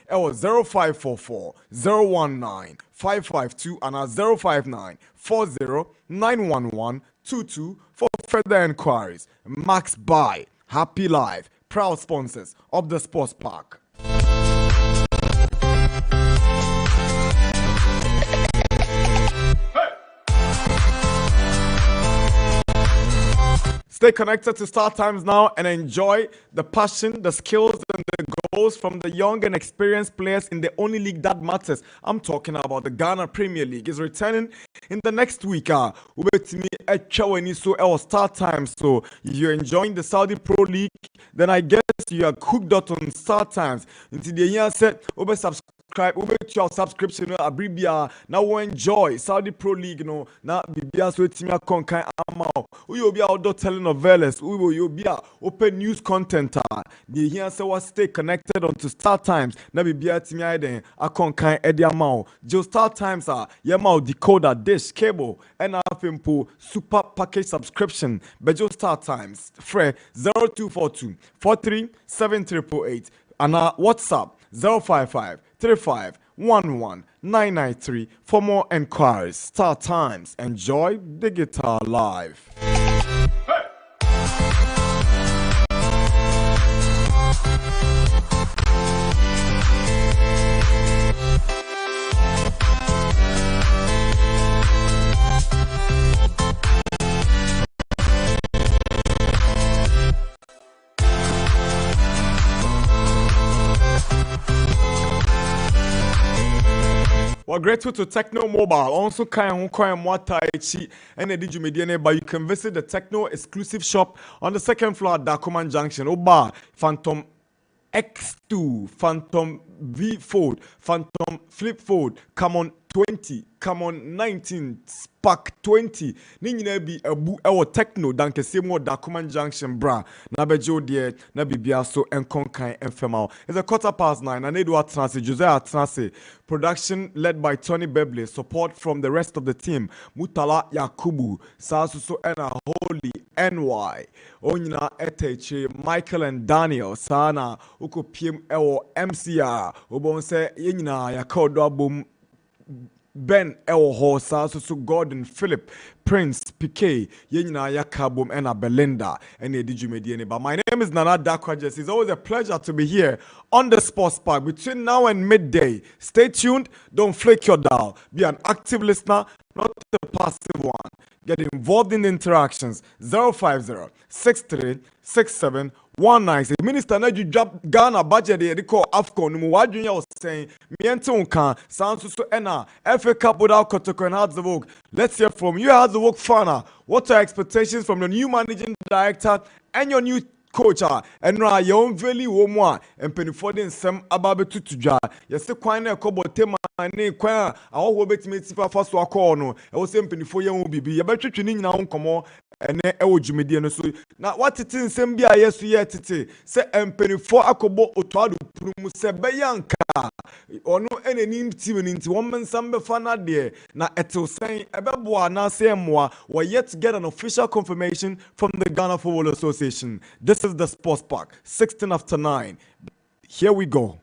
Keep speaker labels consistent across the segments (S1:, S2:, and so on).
S1: was 0544 019 552 and 059 40 911 22 for further inquiries. Max Buy, Happy Life, proud sponsors of the sports park. Stay connected to Star Times now and enjoy the passion, the skills, and the goals from the young and experienced players in the only league that matters. I'm talking about the Ghana Premier League. It's returning in the next week. So Star Times. So if you're enjoying the Saudi Pro League, then I guess you are hooked up on Star Times. Until the year said, subscribe, to your subscription, Abribia. Now we enjoy Saudi Pro League, now Bibia so Timia Konkai Amao. We will be outdoor telenovelas, we will be open news content. The here so stay connected onto Star Times. Now Bibia Timia den Akonkai Eddie Amao. Just Star Times are Yamao decoder, dish, cable, and Afimpo super package subscription. Bejo Star Times, Fre 0242 437888 and our WhatsApp 055 35 11 993 for more enquiries. Star Times, enjoy digital life. We're grateful to Techno Mobile, also and but you can visit the Techno exclusive shop on the second floor at Dacoman Junction. Oba, Phantom X2, Phantom V Fold, Phantom Flip Fold, come on 20, come on 19, Spark 20. Nini be a bu ewo Techno danke semo Dacoman Junction bra. Na bejo die na bibia so enkonkan enfemal. It's 9:15 and Edward Transi, Josiah Transi. Production led by Tony Bebli. Support from the rest of the team. Mutala Yakubu, Sasuso Ena Holy NY. Onyina Eteche, Michael and Daniel. Sana uko PM ewo MCR. Obonse yenyina yakodo abum Ben Elhosa, so Gordon, Philip, Prince, PK, Yenina Yakabum, and Belinda, and Edijumediene. But my name is Nana Darkwa-Gyasi. It's always a pleasure to be here on the Sports Park between now and midday. Stay tuned, don't flake your dial. Be an active listener, not a passive one. Get involved in the interactions. 050 63 67 19. Minister Naju drop Ghana budget they call AFCON. Muwajunya was saying, Mientunka, Sansusu Ena, FA Cup without Kotoko and Hearts. Let's hear from you, Hearts Fana. What are expectations from the new managing director and your new coach? And your own value woman and penifording some ababe tutuja. Yes, the quine kobo tema and qua our wobet mates for so a corner. I was saying penifo young baby. You better tuning now come on. And Ejumediano so now what it is Sembia yes yet say penifo akobo otwadu prumu se beyanka or no any name team into woman sambe fana there na eto saying ebeboa na say moi we're yet to get an official confirmation from the Ghana Football Association. This is the Sports Park 16 after 9. Here we go.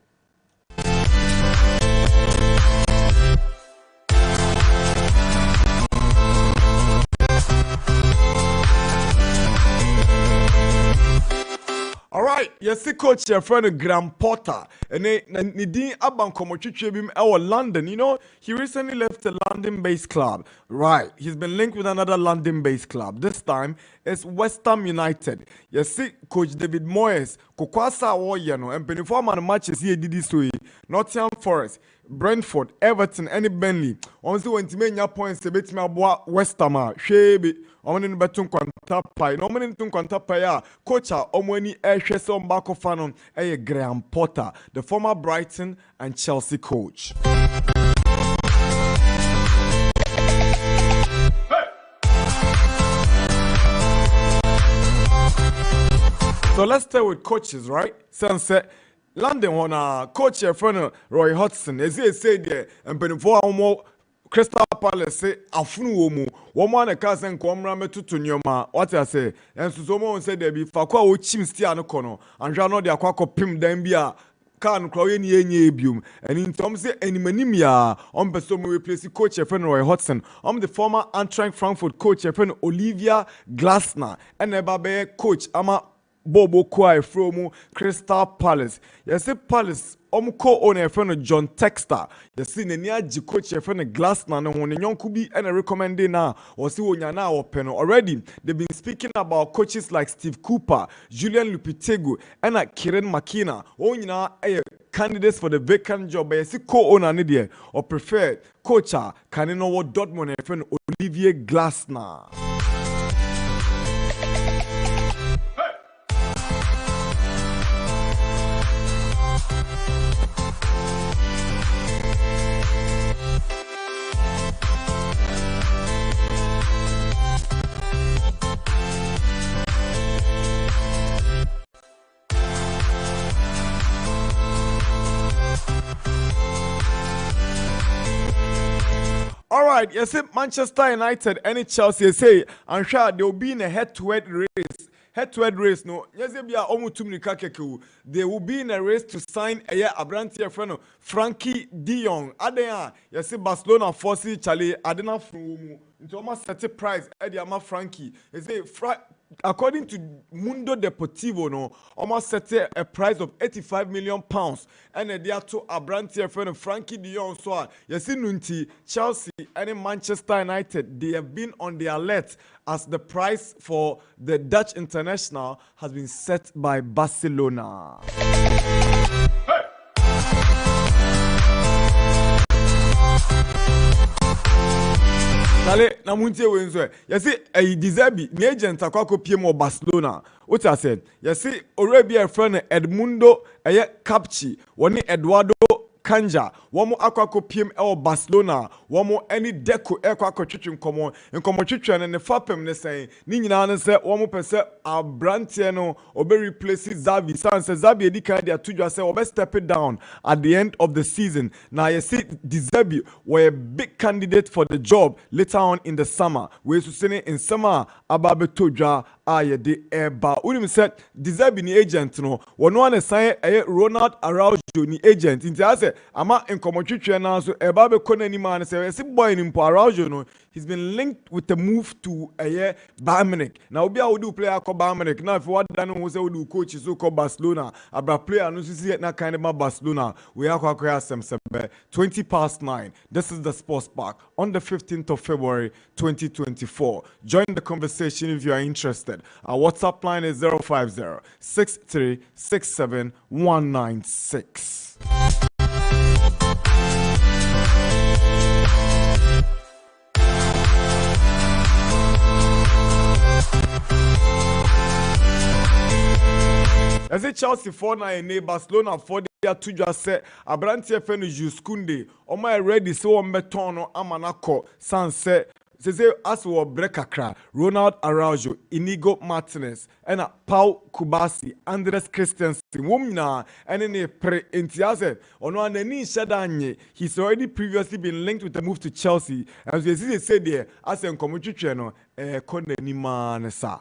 S1: All right, yes, the coach, your friend Graham Potter, and Nidin Abankomochichibim our London. You know, he recently left a London-based club. Right, he's been linked with another London-based club. This time, it's West Ham United. You see, Coach David Moyes, Kokwasa Woyano, and Penifoma matches here did this way. Nottingham Forest, Brentford, Everton, and Burnley. Also, when to make your points, a bit more West Ham, Shebe. Omani betun kwanta pai no omani tun kwanta pai a coach omani ehwese ombako fanon Graham Potter, the former Brighton and Chelsea coach. So let's start with coaches, right? Sunset London on coach your friend Roy Hodgson, as he said there, and before more Crystal Palace say afunu womu woman na ka sen komra metutu nyoma what I say and so mo say there be fa kwa wo chim stia no kono anhwa no de akwa kopim dan bia can crowd any ebium. And in terms of any manimia, person will replace coach a friend Roy Hodgson. The former Eintracht Frankfurt coach a friend Olivia Glasner. And a baby coach Ama Bobo Quaye from Crystal Palace. Yes, Palace. Co-owner friend John Texter. You see, the coach friend Glasner no one yonkubi and recommending now or see when you now open already. They've been speaking about coaches like Steve Cooper, Julian Lopetegui, and Kieran McKenna. Candidates for the vacant job. But you see, co-owner Nidia or preferred coacher can you know what Dortmund friend Olivier Glasner. All right, you see Manchester United and Chelsea you say I'm sure they will be in a head-to-head race. Head-to-head race, no. Yes, they will be in a race to sign a Abrantia friend Frankie De Jong. Adea, you see Barcelona forces Charlie Adena from into almost set a price. Ediama Frankie. You say according to Mundo Deportivo, no, almost set a price of £85 million. And they are to Abrantia friend Frankie De Jong. So you see Nunti, Chelsea and Manchester United, they have been on the alert as the price for the Dutch international has been set by Barcelona. Nale na muntie wenzo. You see Dizebi, the agent akwako PM Barcelona. What I said, you see already a friend Edmundo Capchi, one Eduardo Kanja, one more aquaco PM Barcelona, one more any deco aquaco chicken common and common chicken and the fapem they say, Nina say 1% our Brantiano or be replaces Zavi. San says Zabi Edika they are to just say or step it down at the end of the season. Now you see Dizebi were a big candidate for the job later on in the summer. We to say in summer Ababe Toja aye de eba. Unim said Dizebi ni agent no one one sign a Ronald Araujo ni agent. Into I say ama in common now so Ababe Kone ni man say si boy in Araujo no he's been linked with the move to a Bayern Munich. Now we are do player called Bayern Munich. Now if what done who say we do coach so called Barcelona, abra player no see na kind of Barcelona. We are kwakwa some 9:20. This is the Sports Park on the 15th of February 2024. Join the conversation if you are interested. Our WhatsApp line is 050-6367-196. As a Chelsea 4-9 Barcelona 4 to just say Abrantia Fenu Juskunde on my ready so on Betono Amanako Sanse say as we Brekakra Ronald Araujo Inigo Martinez and Paul Kubasi Andres Christensen Womna and in a pre Intiaze on one any Shadanye. He's already previously been linked with the move to Chelsea as we say there as a community channel Konde Nima sa.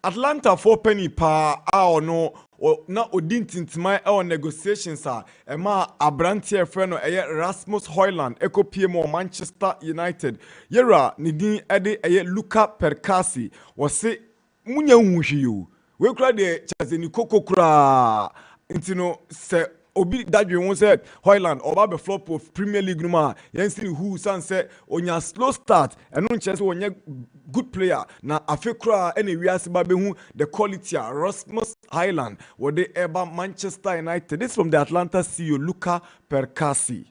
S1: Atlanta for penny pa or no or na odintintima our negotiations are ema Abrantia friend Rasmus Højlund Eco PMO Manchester United yera nidin ede Luka Perkasi was say munya unhwiyo we kra de chazeni kokokra intino se obi dadwe won say Højlund oba be flop of Premier League numa yensi who san say onya slow start eno nche say onya good player na afekra any wiase ba be hu the quality Rasmus Højlund were they ever Manchester United. This from the Atlanta CEO Luka Perkasi.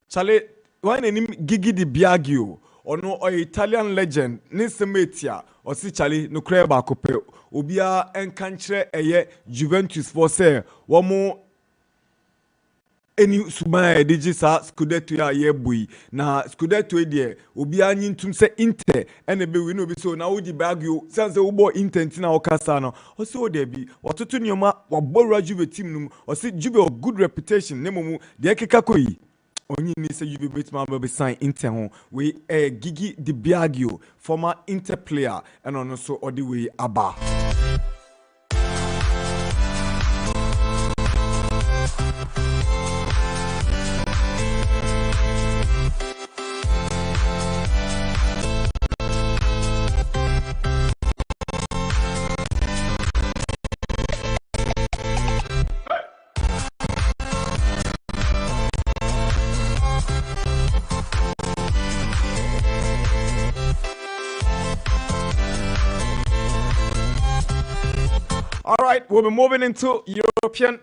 S1: Chale, why name Gigi Di Biagio? Or no, or Italian legend, Nisemetia, or si Chale, no creba cope, Ubia and country Juventus for say, one more. Any suma digi sa Scudetto ya yebui na Scudetto de obi anyi ntum se Inter ene be we no bi so na wodi bagio sense wo intent na okasa no o se o de bi watoto nioma wabora Juve team num o se Juve of good reputation nemomu de ekeka koyi onyi ni se Juve betma be sign Inter ho we Gigi Di Biagio former Inter player and ono so odi we aba. All right, we'll be moving into European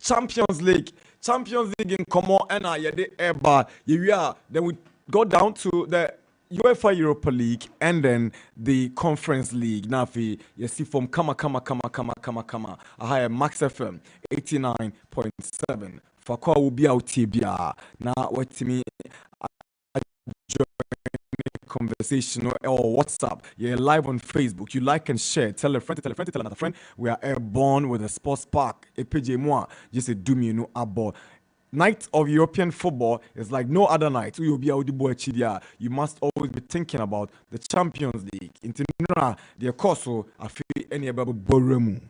S1: Champions League. Champions League in Como and Yede Eba. Then we go down to the UEFA Europa League and then the Conference League. Now, you see from Kama. I have Max FM 89.7. For Kwa will be out here. Now, what to me? Conversation or WhatsApp. You're live on Facebook. You like and share. Tell a friend, tell another friend. We are airborne with a sports park. EPJ moi. Just a doom no abo. Night of European football is like no other night. You must always be thinking about the Champions League. Intinra, the course, I feel any about Boremu.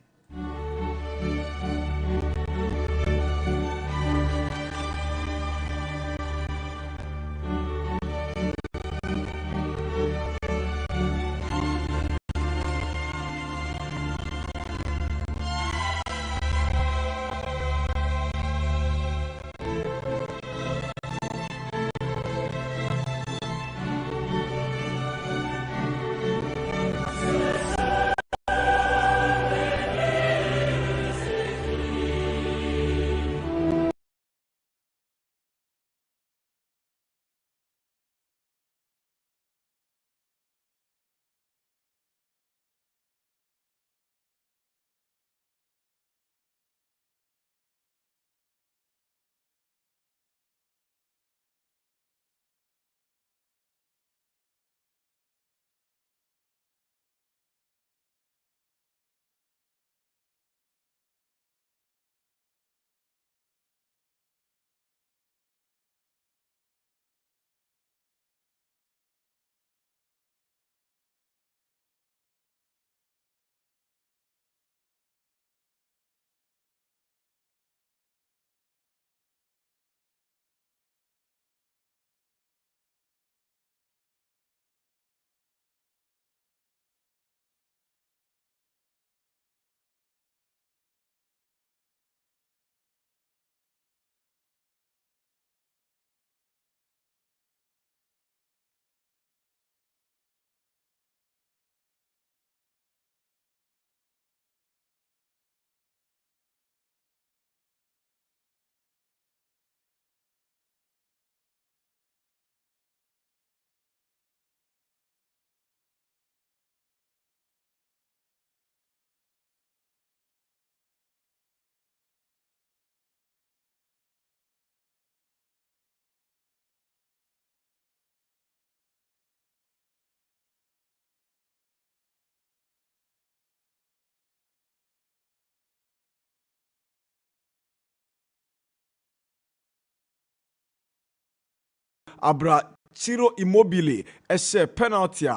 S1: Abra Chiro Immobile eshe penalty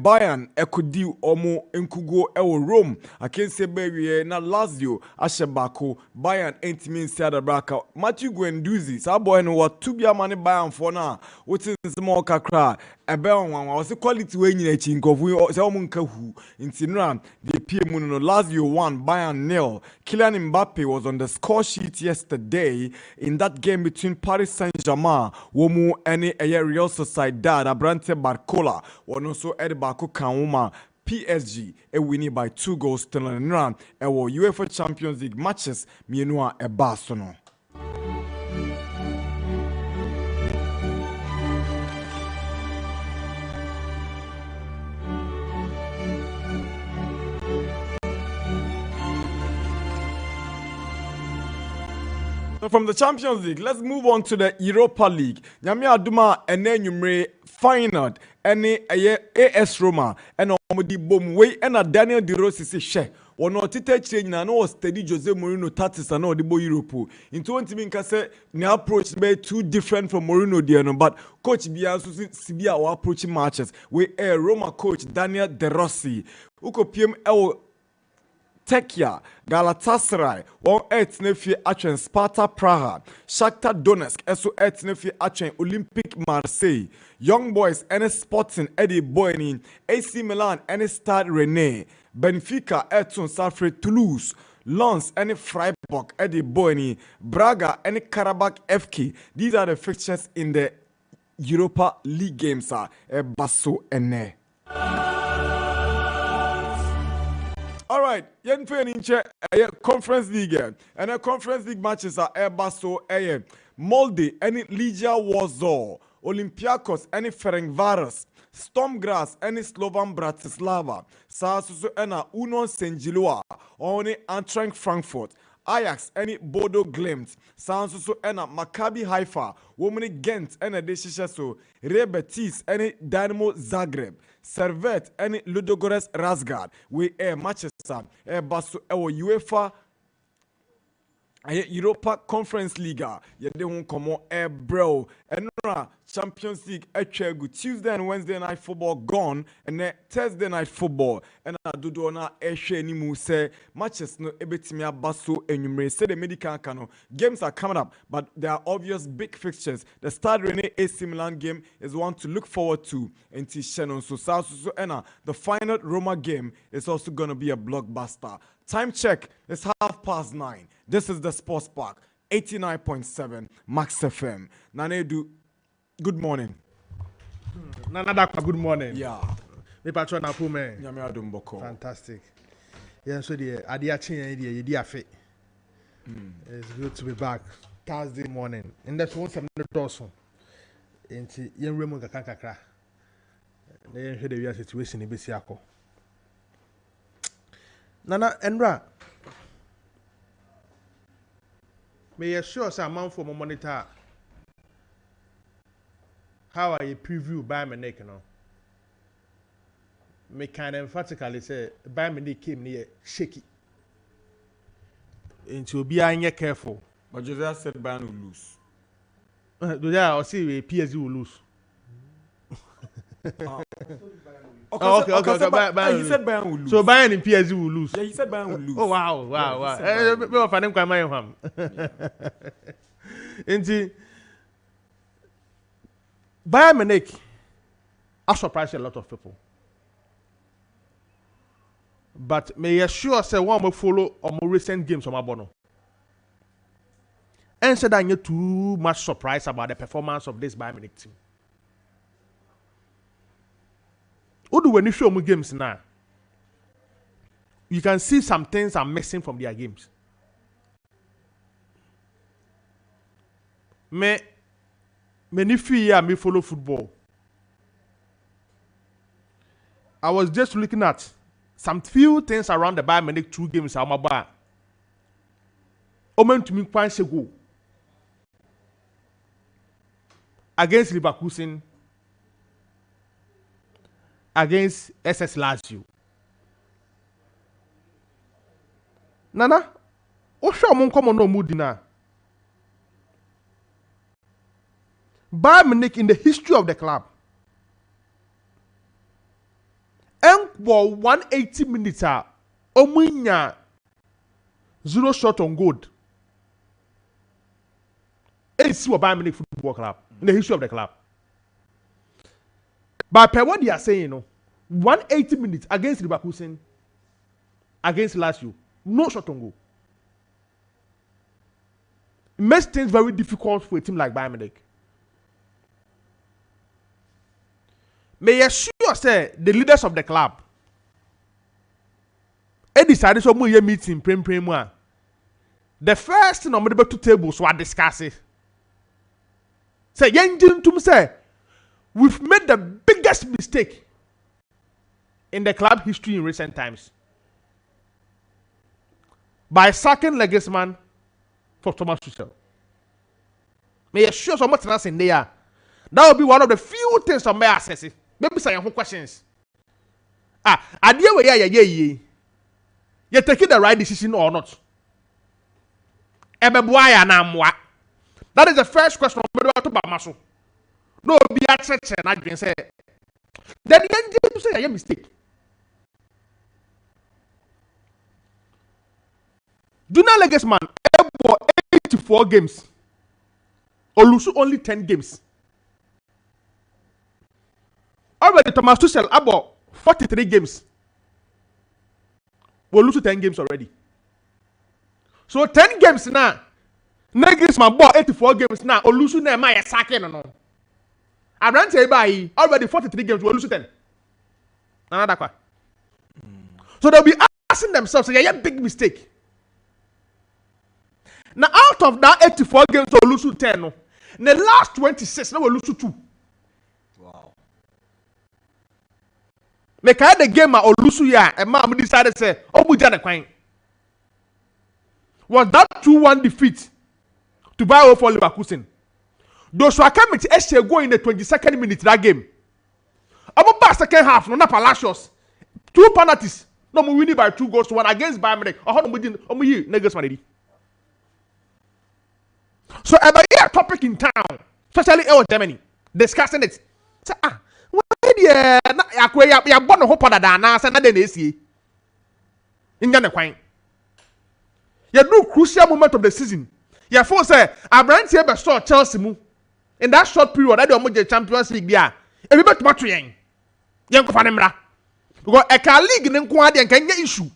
S1: Bayern ekudi omo enkugo ewo Rome akense bewie na Lazio ashe bako Bayern entimi nsia da braka Matthew Guendouzi sa boy no watu bia mane Bayern for na wotin small kakra ebe onwan wo se quality we nyina chi nkofu se omo nkahu ntinra the PM no Lazio 1 Bayern 0. Kylian Mbappe was on the score sheet yesterday in that game between Paris Saint-Germain womu any Real Sociedad Abrante Barcola one also Ed Bako Kanwuma PSG winning by 2 goals to run UEFA Champions League matches mienua ebasono. From the Champions League, let's move on to the Europa League. Nyame Aduma ene numre final ene AS Roma ene omudi bom we ena Daniel De Rossi se hwe wono tete chire nyina no steady Jose Mourinho tactics na odibo Europe. In 20 min ka say ne approach be too different from Mourinho there no, but coach bia so sibia o approaching matches we Roma coach Daniel De Rossi uko PM Tekia, Galatasaray, on Etnefi Achen Sparta Praha, Shakhtar Donetsk, SO Etnefi Achen Olympique Marseille, Young Boys, NS Sporting, Eddie Boyni, AC Milan, NS Stade Rennais, Benfica, Eton Safre Toulouse, Lens, and Freiburg, Eddie Boyni, Braga, and Karabakh FK. These are the fixtures in the Europa League games. Basso and all right, yen fe ninche Conference League and the Conference League matches are Basso Molde any Legia Warsaw, Olympiacos any Ferencvaros, Stormgrass any Slovan Bratislava, Sasusu ena Union Saint-Gilloise, Oni Eintracht Frankfurt, Ajax any Bodo Glimt, Sansusu ena Maccabi Haifa, Womani Ghent any Deshishaso, Real Betis any Dynamo Zagreb, Servette any Ludogorets Razgrad. We matches basso UEFA Europa Conference League. Yede won komo bro. Enra Champions League echegu Tuesday and Wednesday night football gone and then Thursday night football. And dodo na ehwe ni mu say matches no ebetimi abaso enumere say the medical cano games are coming up, but there are obvious big fixtures. The Stade Rennais AC Milan game is one to look forward to until Shannon so the final Roma game is also going to be a blockbuster. Time check, it's 9:30. This is the Sports Park, 89.7 Max FM. Nana Adu, good morning.
S2: Nana Darkwa, good morning.
S1: Yeah.
S2: Me patron na pu me.
S1: Nyame adom boko.
S2: Fantastic. Yeah, so the adia chen the idea fit. It's good to be back Thursday morning. And that's one some doso. Enti yen remu kakra. Na yen hwe the situation e besi akọ. Nana Enra. May you sure say man for monitor how I preview Bayern Munich no. Me kind of emphatically say Bayern Munich came near shaky. Into be careful.
S1: But Josiah said Bayern will lose.
S2: Josiah, I see PSG will lose.
S1: Okay, he said Bayern will lose.
S2: So Bayern and PSG will lose.
S1: Yeah, he said Bayern will lose.
S2: Oh wow. Me find him quite my him. Inti Bayern Munich has surprised a lot of people. But may you sure say one will follow on more recent games on my bono. And said that you're too much surprised about the performance of this Bayern Munich team. When you show me games now, you can see some things are missing from their games. Many few years me follow football. I was just looking at some few things around the Bayern Munich 2 games. I'm about. Omen to me quite go against Leverkusen. Against SS Lazio. Nana, what show mon come on no mood na? Bayern Munich in the history of the club. And for 180 minutes, omunya 0 shot on goal. It's what Bayern Munich Football Club in the history of the club. But per what they are saying, 180 minutes against Leverkusen, against Lazio, no shot on goal. It makes things very difficult for a team like Bayern Munich. May you sure say the leaders of the club, they decided to have a meeting, the first thing on the 2 tables were discussing. Say, say, we've made the biggest mistake in the club history in recent times by sacking Legisman for Thomas Tuchel. May sure so much in there. That will be one of the few things on my assess. Maybe say your questions. Idea where you're taking the right decision or not. That is the first question no be at church and I can say then you say I mistake. Junior Legacy man 84 games. Olusu only 10 games. Already Thomas Tuchel about 43 games. We'll lose 10 games already. So 10 games now. Nagelsmann bought 84 games now. Olusu na my sacking no. I ran to by already 43 games. We'll lose 10. Nana Darkwa. So they'll be asking themselves, yeah, big mistake. Now out of that 84 games, we'll lose 10. No. In the last 26, now we'll lose 2. Make the game Olusu ya and mom decided to say, oh, Mujana Quaye. Was that 2-1 defeat to buy off for Leverkusen? Those who are coming to SC go in the 22nd minute that game. About the second half, no Palacios. 2 penalties. No, we winning by 2 goals to 1 against Bayern Munich. So, about a topic in town, especially in Germany, discussing it. So, ya born a hope that na say na dey na sie inga ne kwan ya do crucial moment of the season ya for say Abrante be store Chelsea mu in that short period that dey omo Champions League dia e be tomato yen ko fa ne mra because e ka league ne nko ade nka nya issue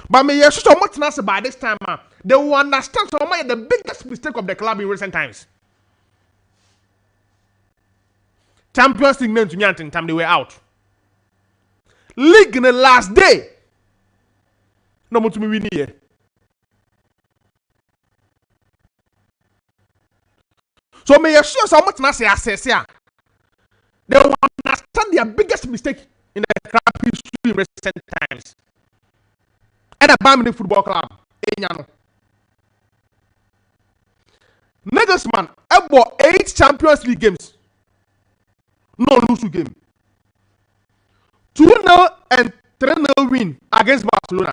S2: but me yes so much na by this time they will understand so much the biggest mistake of the club in recent times. Champions League name to me until time they were out. League in the last day. No more to me win here. So may you sure so much na say assess here. They will understand their biggest mistake in the club history in recent times. And the Bayern Munich Football Club. Nagelsmann about 8 Champions League games. No lose game. 2-0 and 3-0 win against Barcelona.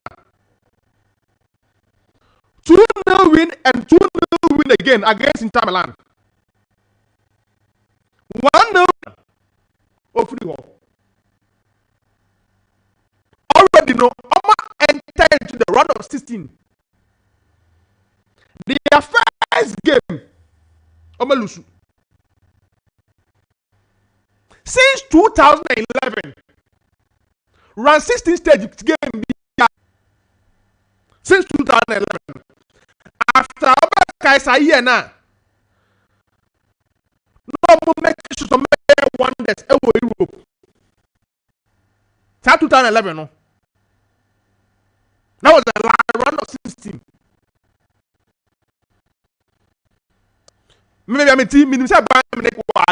S2: 2-0 win and 2-0 win again against Inter Milan. 1-0 free goal. Already know Oma entered into the round of 16. Their first game, Oma lose. Since 2011, round 16 stage game. Since 2011, after Kaisa year now, no more make some wonders over Europe. Since 2011, no. That was the last round of 16. Maybe I'm a team in the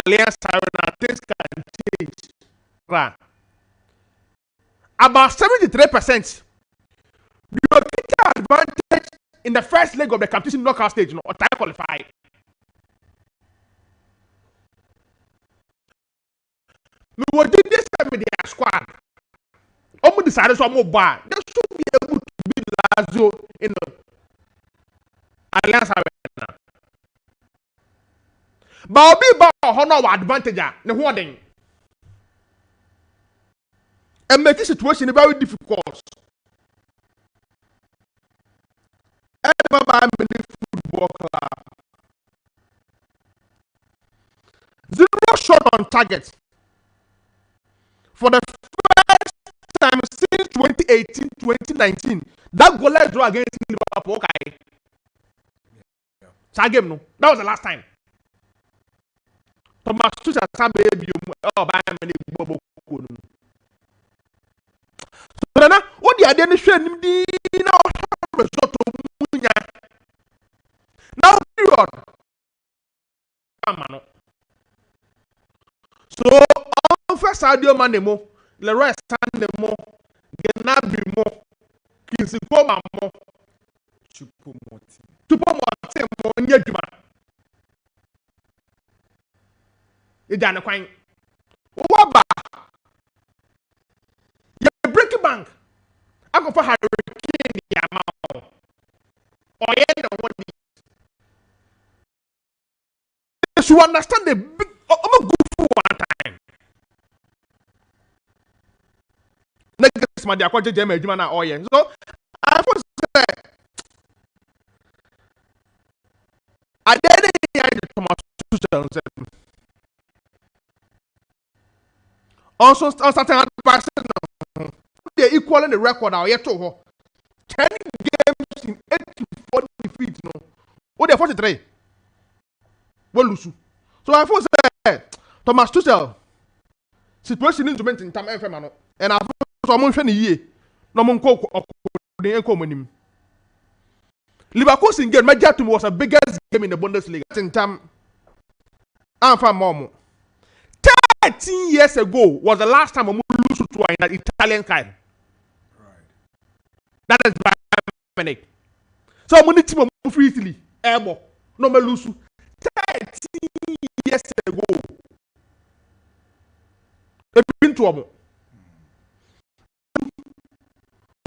S2: alliance things can change. Right. About 73%. You get advantage in the first leg of the competition knockout stage, or time qualified. We were doing this time with their squad. Almost decided to move back. They should be able to beat Lazio in the alliance arena. But I'll be about honor advantage. No one. And make the situation very difficult. Bayern Munich Football Club. 0 shot on target. For the first time since 2018-2019, that goalless draw against Liverpool. Okay. That game, no. That was the last time. Thomas Tuchel baby Bayern Munich. So now, what the idea is showing the result of now period. So on first audio man demo, the rest stand demo, Genabi mo, Kisikoma mo, Chupomoti mo, Ejana Quine. Waba. You break a bank. I go for hurricane the amount. Or what you should understand the big. I'm good for one time. Next, my dear, quite Jemmy Jumana oil. So I was I didn't hear the tomato. Also, on certain person, they equaling the record out yet to her. 10 games in 8 to 40 defeats. No, what they're 43. Well, lose. So I first say Thomas Tuchel situation in Juventus in time FM and I so I'm on year. No mon ko the encominim. Leverkusen game major to was the biggest game in the Bundesliga in time. I'm from Momo. 13 years ago was the last time I lose to an Italian side. Right. That is Bayern Munich. So I'm going to team free Italy. Ebo. No me lose. 13 years ago. They've been to them.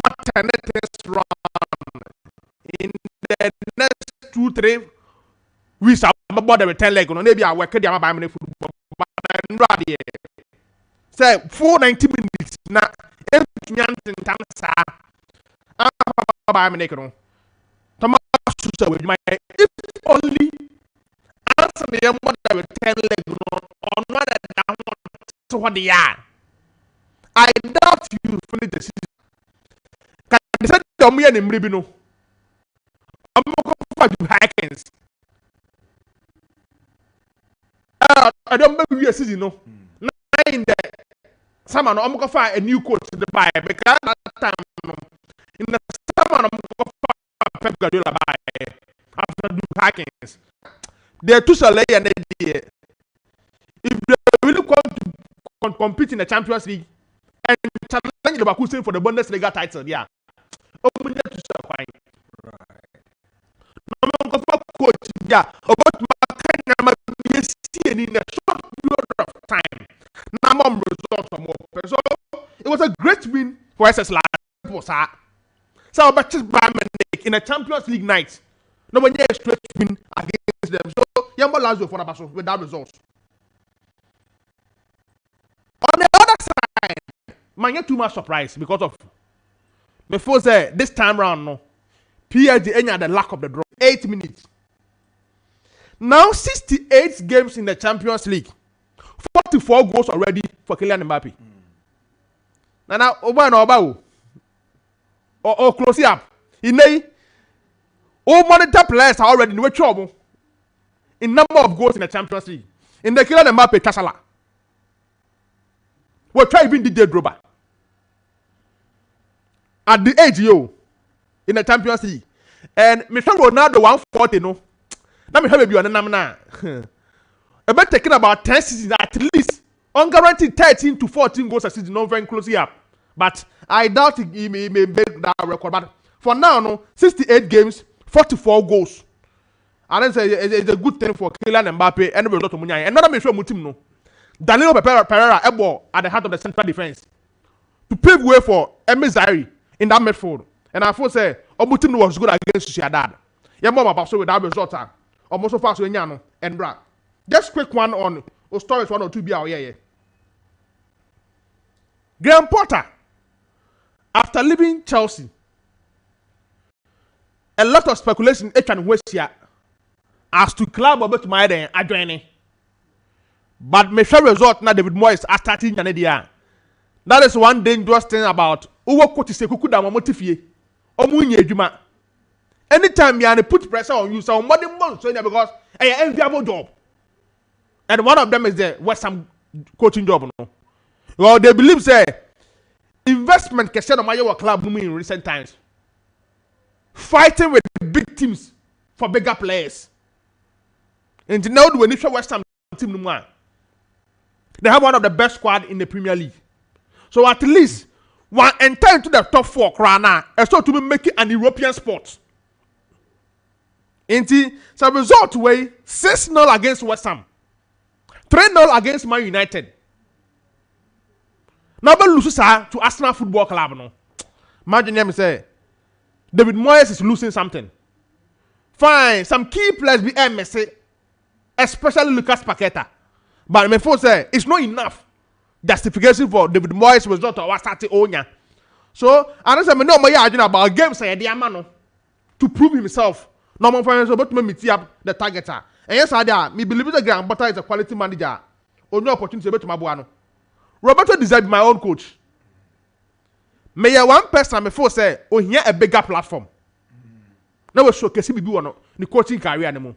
S2: What a next run. In the next 2-3 weeks, I'm about to tell you, maybe I work at the Bayern Munich football. Say 490 minutes na nyantin tam sa ba me nekro Thomas Tuchel with my if only answer the more than 10 leg no on one that to what they are. I doubt you finish the season. Can you say the me and mribi no I'm going for you Hackens. I don't remember your season no. In the summer, I'm going to find a new coach to the buy because at that time, in the summer, I'm going to find Pep Guardiola buy after do hackings. They're too select and they if they really want to compete in the Champions League and challenge the Leverkusen for the Bundesliga title, yeah, open to Quaye. Right. I'm going to coach, yeah, about my in a short period of time. Number of results or more. So it was a great win for SS Lad. So about Bayern Munich in a Champions League night. No one a straight win against them. So Yamba Lazio for Nabaso without results. On the other side, man, you're too much surprised because of before say this time round no. PSG had the lack of the draw. 8 minutes. Now 68 games in the Champions League. 44 goals already for Kylian Mbappe. Nana Oba or close up. All monitor players are already in trouble in number of goals in the Champions League. In the Kylian Mbappe Kasala. We'll try even DJ Droba. At the age in the Champions League. And Mr. Ronaldo 140 no. Let me have you on the number. About taking about 10 seasons at least. Unguaranteed 13 to 14 goals a season, not very closely up. But I doubt he may break that record. But for now, no, 68 games, 44 goals. And then it's a good thing for Kylian Mbappe and Roberto Munyai. Another make sure Mutim no. Danilo Pereira able at the heart of the central defense to pave way for Emizari in that midfield. And I thought say Mutim was good against Sociedad. Yeah, more about so without result. Almost so fast with Nyano and Bra. Just quick one on stories 1 or 2 be out here. Graham Potter, after leaving Chelsea, a lot of speculation as to club about my then adjoining. But my fair result now David Moyes are starting That is one dangerous thing about anytime you put pressure on you, so modern months because it's an enviable job. And one of them is the West Ham coaching job. No? Well, they believe say investment can set on my club in recent times. Fighting with big teams for bigger players. And now when you show West Ham team they have one of the best squad in the Premier League. So at least one enter into the top 4 now and start to be making an European sport. So result way 6-0 against West Ham. 3-0 against Man United. Now, but lose to Arsenal Football Club. No, imagine him say David Moyes is losing something. Fine, some key players be MSC, especially Lucas Paqueta. But my phone say it's not enough justification for David Moyes was not our starting owner. So I don't say me no more arguing about games say the man to prove himself. No more financial but me tee up the targeter. And yes, I there. Me believe the Graham Potter is a quality manager. Only opportunity to my boy. Roberto deserve my own coach. May one person before say, oh, here a bigger platform. Now we showcase him be one the coaching career anymore.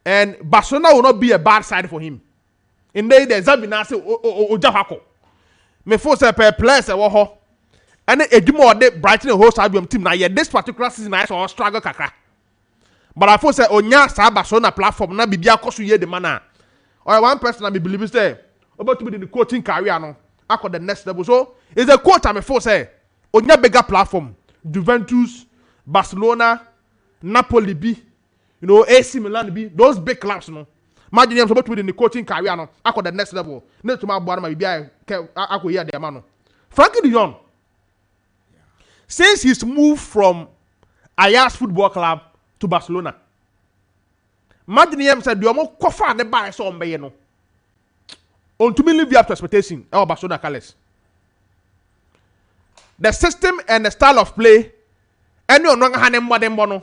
S2: And Barcelona will not be a bad side for him. In the Zabina say, oh, Jahako. Me force a pair players a war. And a more de Brighton and host Albion team now. Yet this particular season I saw struggle kakra. But I force say, oh, nya sa Barcelona platform na bibia kosu ye the mana. Or one person I believe say. About to be in the coaching career no after the next level. So it's a quote I'm for say on your bigger platform. Juventus, Barcelona, Napoli be, you know, AC Milan be, those big clubs no. Imagine I'm about to be in the coaching career no after the next level. Next to my boy my be I could hear the man. Frankie de Jong, since he's moved from Ajax Football Club to Barcelona. Imagine him said the almost cover the buy so on no. On to me live up to expectation. Our Barcelona colors. The system and the style of play. Any on hand more than bono.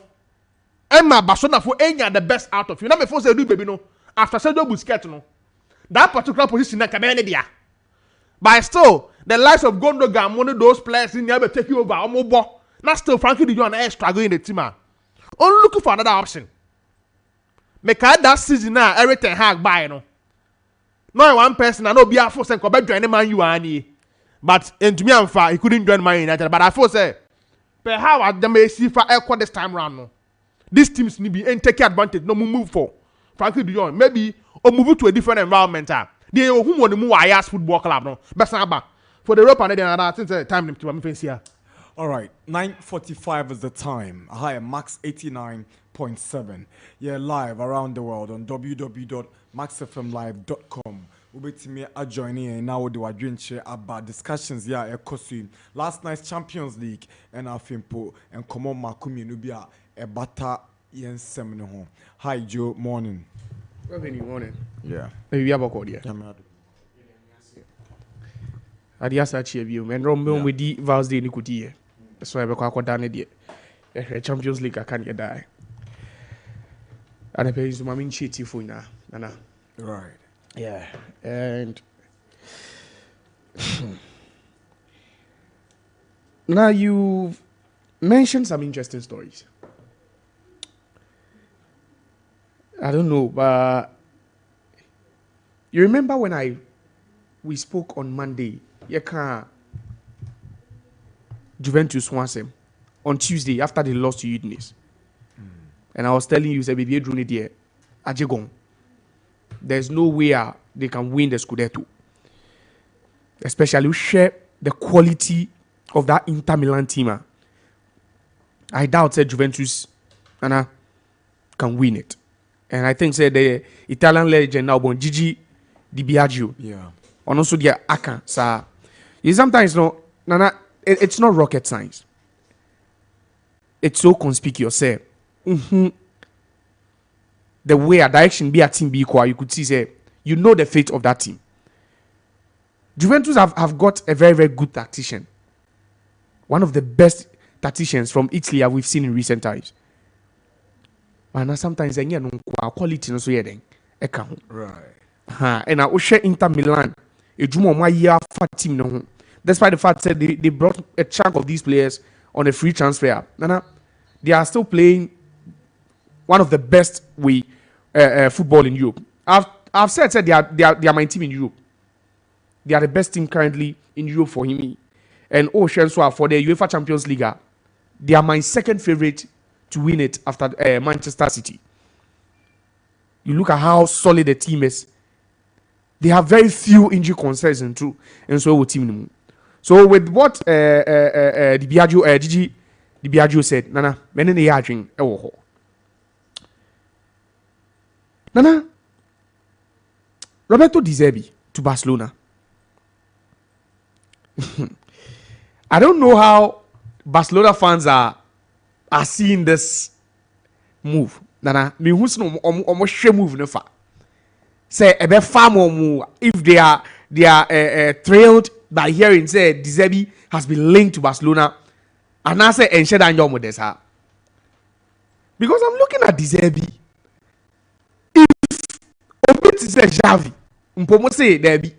S2: Emma Barcelona for any the best out of you. Now before they do baby no. After Sergio Busquets no. That particular position na kabene dia. But still, the likes of Gundogan, one of those players in there take you over. Omobo. Now still Frankie de Jong struggling in the team. Only looking for another option. Make that season now everything hag by no. No one person, I know be a force and come back join Man U ani. But into me and far, he couldn't join Man United. But I force say, perhaps the may see for equal this time round. No. These teams need be and take advantage. No move for Frankie de Jong. Maybe or move to a different environment. They who want to move Ajax Football Club. No, best number for the Europe and then since time to my face here.
S1: All right, 9:45 is the time. Hi, Max 89.7. Yeah, live around the world on www.maxfmlive.com. Ubetimi adjoining and now we are doing about discussions. Yeah, last night's Champions League and our Fimpo and Komo Makumi Nubia a bata yen seminar home. Hi, Joe. Morning.
S3: Good morning.
S1: Yeah.
S3: Maybe we have a call here. Adias achieve men rombe with the vows de nikuti. So I be kwa dane die. Champions League I can't die. And I pay you my cheaty for na. Nana.
S1: Right.
S3: Yeah. And now you've mentioned some interesting stories. I don't know, but you remember when we spoke on Monday? You can Juventus wants him on Tuesday after they lost to Udinese. And I was telling you, say, baby, Druni there, Ajegon. There's no way they can win the Scudetto. Especially we share the quality of that Inter Milan team. I doubt that Juventus can win it. And I think the Italian legend now, Gigi Di Biagio.
S1: Yeah.
S3: And also the Aka. So, sometimes Nana, it's not rocket science. It's so conspicuous. The way a direction be a team be equal, you could see the fate of that team. Juventus have got a very, very good tactician. One of the best tacticians from Italy we've seen in recent times. And sometimes quality no so yedeng.
S1: Right.
S3: And I share Inter Milan. A year team no. Despite the fact that they brought a chunk of these players on a free transfer. Nana, they are still playing one of the best football in Europe. I've said they are my team in Europe. They are the best team currently in Europe for him. And for the UEFA Champions League, they are my second favorite to win it after Manchester City. You look at how solid the team is. They have very few injury concerns and so will team. So with what Gigi Di Biagio said, Nana, many yarding Nana, Roberto De Zerbi to Barcelona. I don't know how Barcelona fans are seeing this move. Nana, me who's no almost shame move no fa. Say a bit far more if they are thrilled by hearing say De Zerbi has been linked to Barcelona, and I say and share that your models ha. Because I'm looking at De Zerbi. If Obit say Xavi, Mpomo say Derby,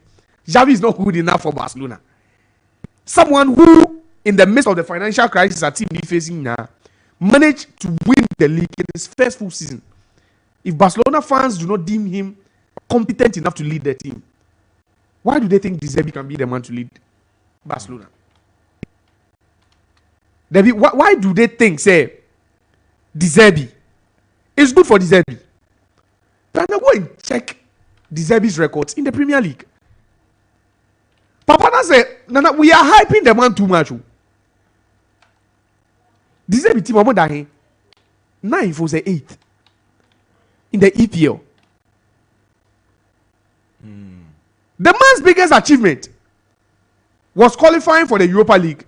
S3: Xavi is not good enough for Barcelona. Someone who, in the midst of the financial crisis our team is facing now, managed to win the league in his first full season. If Barcelona fans do not deem him competent enough to lead their team, why do they think De Zerbi can be the man to lead Barcelona? Why do they think, say, De Zerbi is good for De Zerbi? Then go and check De Zerbi's records in the Premier League. Papa say, Nana, we are hyping the man too much. De Zerbi team more than 9 for the 8 in the EPL. The man's biggest achievement was qualifying for the Europa League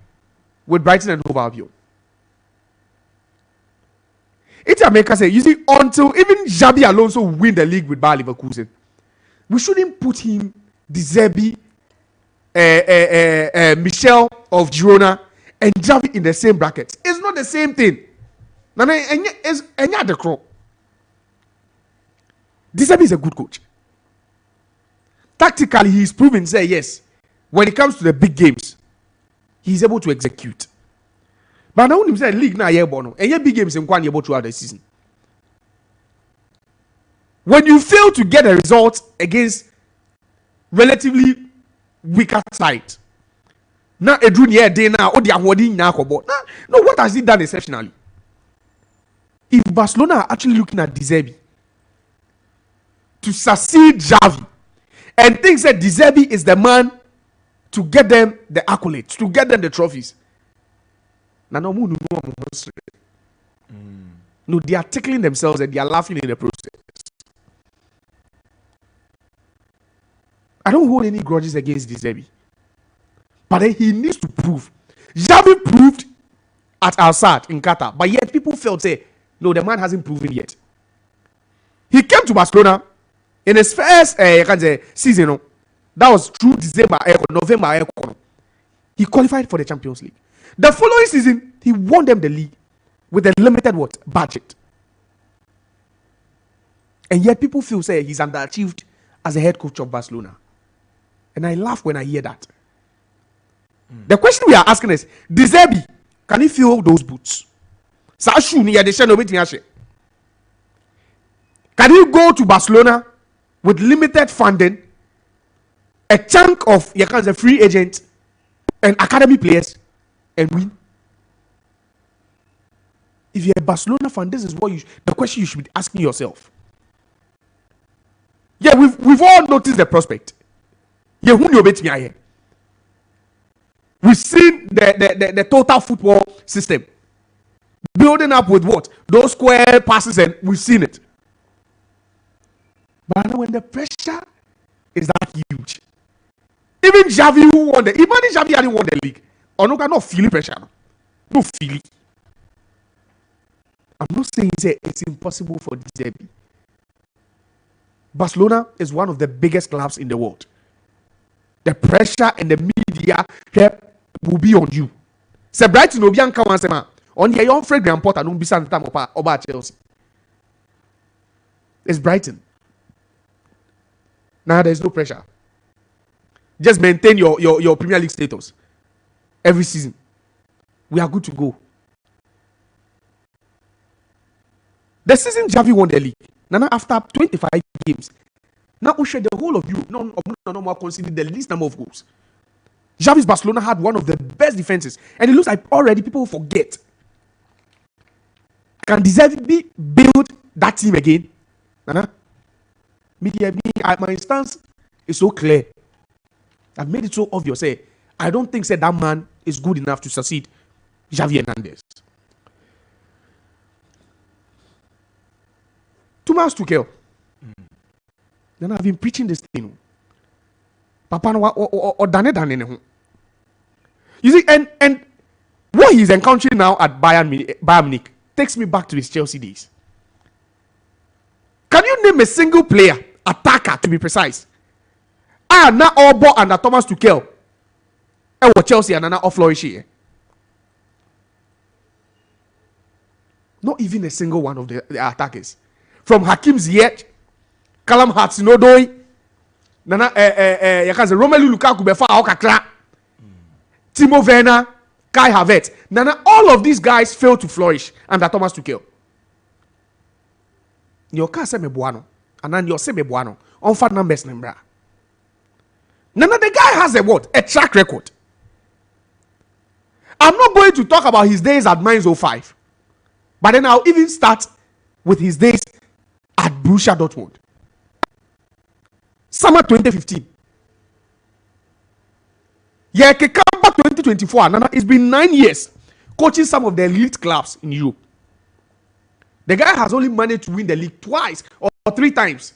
S3: with Brighton and Hove Albion. It's America say, you see, until even Xabi Alonso win the league with Bayer Leverkusen, we shouldn't put him, De Zerbi, Michel of Girona, and Xavi in the same bracket. It's not the same thing. It's the crow. De Zerbi is a good coach. Tactically, he's proven, say yes. When it comes to the big games, he's able to execute. But now when say league na bono, and your big games in Kwan throughout the season. When you fail to get a result against relatively weaker side, now Edru near day now, or the awarding now, no, what has he done exceptionally? If Barcelona are actually looking at De Zerbi to succeed Xavi, and thinks that De Zerbi is the man to get them the accolades, to get them the trophies. No, they are tickling themselves and they are laughing in the process. I don't hold any grudges against De Zerbi, but then he needs to prove. Xavi proved at Al Sadd in Qatar, but yet people felt say, no, the man hasn't proven yet. He came to Barcelona in his first season. That was through November. He qualified for the Champions League. The following season, he won them the league with a limited budget. And yet people feel say he's underachieved as a head coach of Barcelona. And I laugh when I hear that. The question we are asking is, De Zerbi, can he fill those boots? Can he go to Barcelona with limited funding, a chunk of a free agent and academy players, and win? If you're a Barcelona fan, this is what the question you should be asking yourself. Yeah, we've all noticed the prospect. Yeah, we've seen the total football system building up with what? Those square passes, and we've seen it. But when the pressure is that huge, even Xavi who won imagine Xavi hadn't won the league. Or no cannot feel pressure. No feel it. I'm not saying it's impossible for De Zerbi. Barcelona is one of the biggest clubs in the world. The pressure and the media will be on you. Say Brighton will be on the young fragrant pot and be time about Chelsea. It's Brighton. Now there's no pressure. Just maintain your Premier League status every season. We are good to go. The season Xavi won the league. Now after 25 games, now Ushe, the whole of Europe, no more considered the least number of goals. Xavi's Barcelona had one of the best defenses, and it looks like already people forget. Can De Zerbi build that team again? Nana? My stance is so clear. I've made it so obvious. I don't think that man is good enough to succeed Xavi Hernandez. Thomas Tuchel. Then I've been preaching this thing. Papa no or dane. You see, and what he's encountering now at Bayern Munich takes me back to his Chelsea days. Can you name a single player, attacker to be precise? Na all ball under Thomas Tuchel. Chelsea and Nana flourish here. Not even a single one of the attackers. From Hakim Ziyech, Callum Hudson-Odoi, Nana Romelu Lukaku befa Okakra, Timo Werner, 𝐋𝐈𝐕𝐄. Nana, all of these guys failed to flourish under Thomas Tuchel. Your car se me buano, and then your se me buano. On fat numbers nembra. Nana, the guy has a what? A track record. I'm not going to talk about his days at Mainz 05. But then I'll even start with his days at Borussia Dortmund. Summer 2015. Yeah, come back 2024. Nana, it's been 9 years coaching some of the elite clubs in Europe. The guy has only managed to win the league twice or 3 times.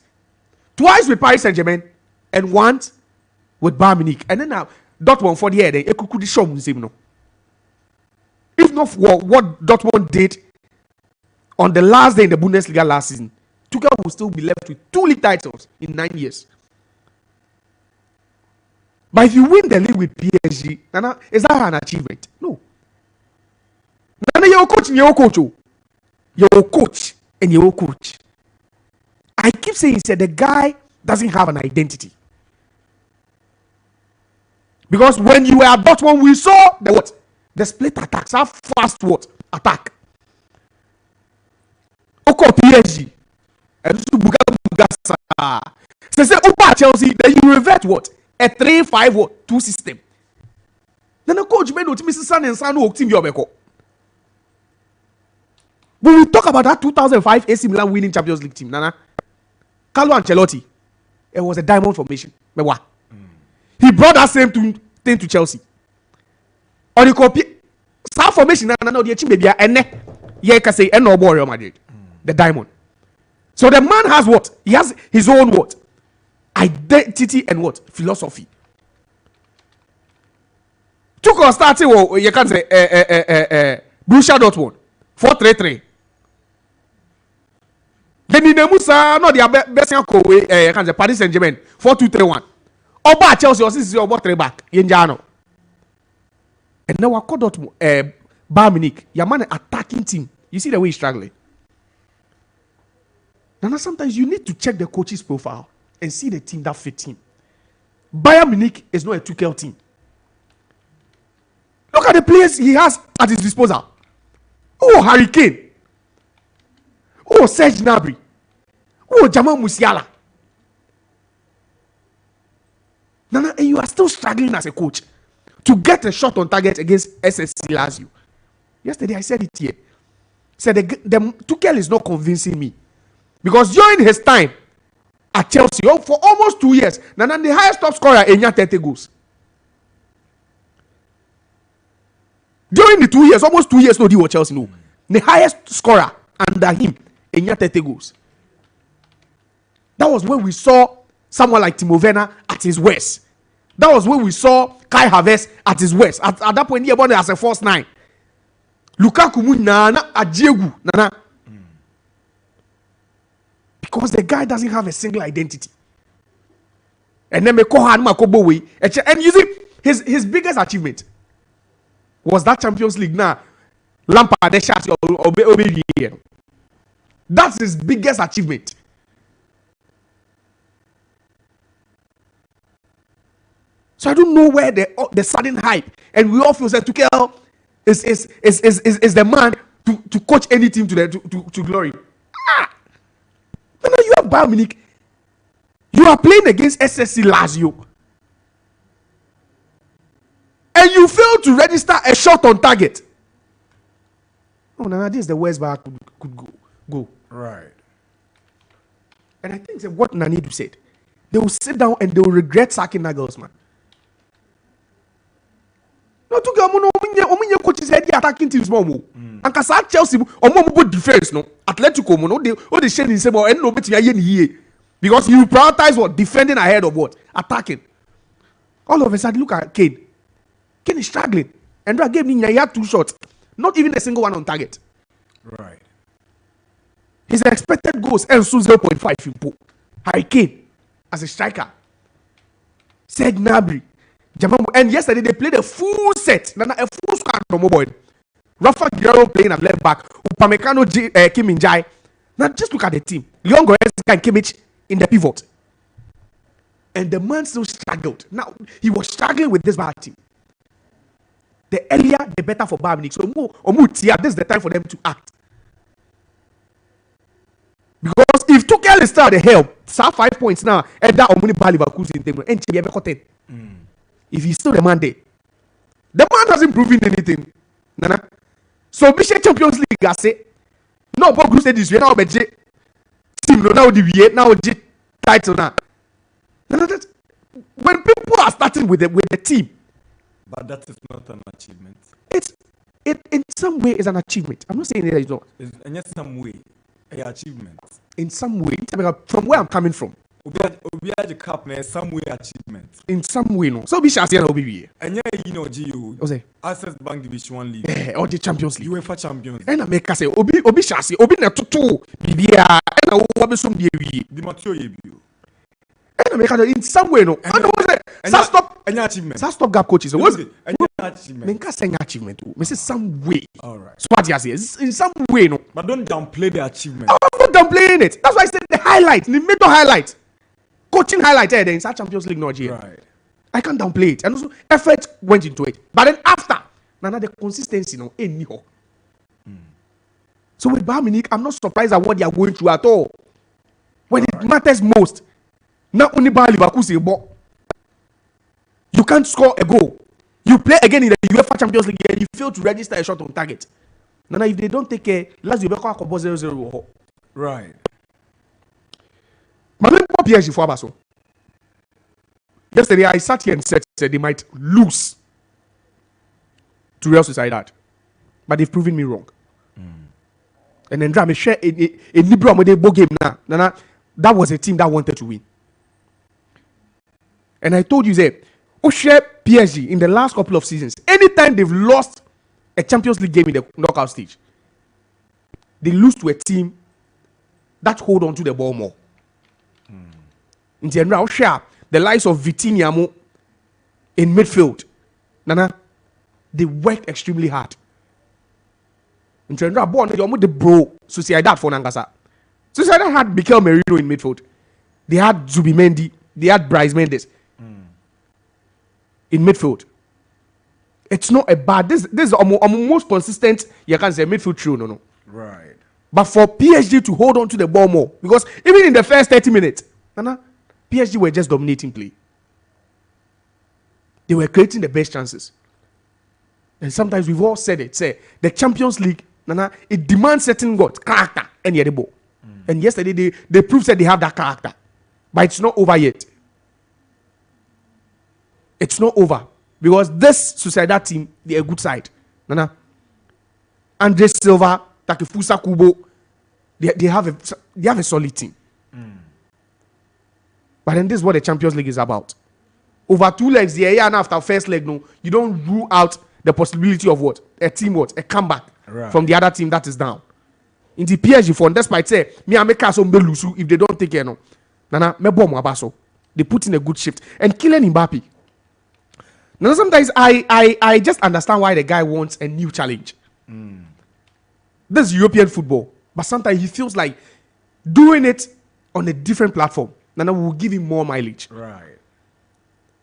S3: Twice with Paris Saint-Germain and once with Bayern Munich. And then now, Dortmund for the year, they could show him. If not for what Dortmund did on the last day in the Bundesliga last season, Tuchel will still be left with 2 league titles in 9 years. But if you win the league with PSG, Nana, is that an achievement? No. Nana, you're a coach and you're a coach. You're a coach and you're a coach. I keep saying, the guy doesn't have an identity. Because when you were at Dortmund, we saw the what? The split attacks. How fast what? Attack. Oko PSG. And Bugasa. Say Opa Chelsea, then you revert what? A 3-5-2 system. Then the coach made Mr. San and San who team Yobeko. When we talk about that 2005 AC Milan winning Champions League team, Nana, Carlo Ancelotti, it was a diamond formation. He brought that same thing to Chelsea. On the copy, star formation, Nana, the team baby, and yeah, can say, and no more Real Madrid, the diamond. So the man has what? He has his own what? Identity and what? Philosophy. Tuchel started, you can say, Borussia Dortmund, 4-3-3. Then in the Musa, no, the best you can say Paris Saint-Germain, 4-2-3-1. Oba Chelsea, or this is your 3 back, Yenjano. And now I call Dortmund, Bayern Munich, your man attacking team. You see the way he's struggling. Now sometimes you need to check the coach's profile and see the team that fits him. Bayern Munich is not a Tuchel team. Look at the players he has at his disposal. Oh, Harry Kane. Oh, Serge Gnabry. Oh, Jamal Musiala. Nana, and you are still struggling as a coach to get a shot on target against SSC Lazio. Yesterday I said it here. Said the Tuchel is not convincing me. Because during his time at Chelsea, for almost 2 years, Nana, the highest top scorer, Enya 30 goals. During the 2 years, almost 2 years, no, he was Chelsea, no. The highest scorer under him, Enya 30 goals. That was when we saw someone like Timo Werner at his worst. That was when we saw 𝐋𝐈𝐕𝐄 at his worst. At that point, he was as a false 9. Lukaku, Nana, Ajiegu, Nana. Because the guy doesn't have a single identity. And then and you see, his biggest achievement was that Champions League now. Lampard, that's his biggest achievement. So I don't know where the sudden hype, and we all feel that Tuchel is the man to coach any team to glory. You have Bayern Munich. You are playing against SSC Lazio. And you fail to register a shot on target. Oh, Nana, this is the worst Bayern could go.
S1: Right.
S3: And I think that what Nana Adu said, they will sit down and they will regret sacking Nagelsmann. No, to coaches head attacking teams more. And because Chelsea, or more defense, no, Atletico, no, they share in same and no better here. Because you prioritize what? Defending ahead of what? Attacking. All of a sudden, look at Kane. Kane is struggling. And gave me he had 2 shots. Not even a single one on target.
S1: Right.
S3: His expected goals and 0.5 impo. Harry Kane as a striker. Serge Gnabry. And yesterday they played a full set. A full squad from mobile. Rafa Guerrero playing at left back. Upamecano, Kim Min-jae. Now just look at the team. Leon Goretzka and Kimmich in the pivot. And the man still struggled. Now he was struggling with this bad team. The earlier, the better for Bayern Munich. So this is the time for them to act. Because if Tuchel is still at the helm, 5 points now, and that Omuni Bayer Leverkusen in the if he's still the man there, the man hasn't proven anything. Nana. So Bishop Champions League, I say, no, but group stages, now be team now the now title now. When people are starting with the team,
S1: but that is not an achievement.
S3: It in some way is an achievement. I'm not saying that it's not.
S1: And yet some way, an achievement.
S3: In some way, from where I'm coming from.
S1: We are the cup in some way achievement.
S3: In some way, no. So we shall see an OBB.
S1: And yeah, you know, GU. Access Bank Division 1 League.
S3: Or the Champions League.
S1: UEFA Champions.
S3: And I make us say, Obi shall see, Obi na tutu, Bibia, and I will be some be.
S1: The material you.
S3: And I make us in some way, no. And I was stop.
S1: Any achievement.
S3: Stop gap coaches.
S1: What's it? Any achievement.
S3: Menka saying achievement. Me say some way.
S1: All right.
S3: So what you say? In some way, no.
S1: But don't downplay the achievement.
S3: I'm not downplaying it. That's why I said the highlight, the middle highlight. Coaching highlight there in Champions League not here.
S1: Right.
S3: I can't downplay it. And also effort went into it. But then after, Nana, the consistency no anyhow. So with Bayern Munich, I'm not surprised at what they are going through at all. When it matters most, not only Bayer Leverkusen, but you can't score a goal. You play again in the UEFA Champions League and you fail to register a shot on target. Nana, if they don't take care, last you better call 0-0.
S1: Right.
S3: But then PSG for Abaso. Yesterday I sat here and said they might lose to Real Sociedad, but they've proven me wrong. And then I share a Libra Modebo game now. Nana, that was a team that wanted to win. And I told you that share PSG in the last couple of seasons, anytime they've lost a Champions League game in the knockout stage, they lose to a team that hold on to the ball more. In general, share the likes of Vitinha in midfield. Nana, they worked extremely hard. In general, born the bro Sociedad for Nangasa. Sociedad had Mikel Merino in midfield. They had Zubimendi. They had Bryce Mendes in midfield. It's not a bad. This is most consistent. You can say midfield trio. No.
S1: Right.
S3: But for PSG to hold on to the ball more, because even in the first 30 minutes, Nana, PSG were just dominating play. They were creating the best chances. And sometimes we've all said it. Say the Champions League, Nana, it demands certain character and the ball. And yesterday they proved that they have that character. But it's not over yet. It's not over. Because this Sociedad team, they're a good side. Nana. Andre Silva, Takefusa Kubo, they have a solid team. But then this is what the Champions League is about. Over 2 legs, the year and after first leg, no, you don't rule out the possibility of what? A team what? A comeback from the other team that is down. In the PSG fund, despite say, me and make us lusu if they don't take care, no. Nana, me bomb abaso. They put in a good shift. And Kylian Mbappe. Now sometimes I just understand why the guy wants a new challenge. This is European football. But sometimes he feels like doing it on a different platform. Nana will give him more mileage.
S1: Right.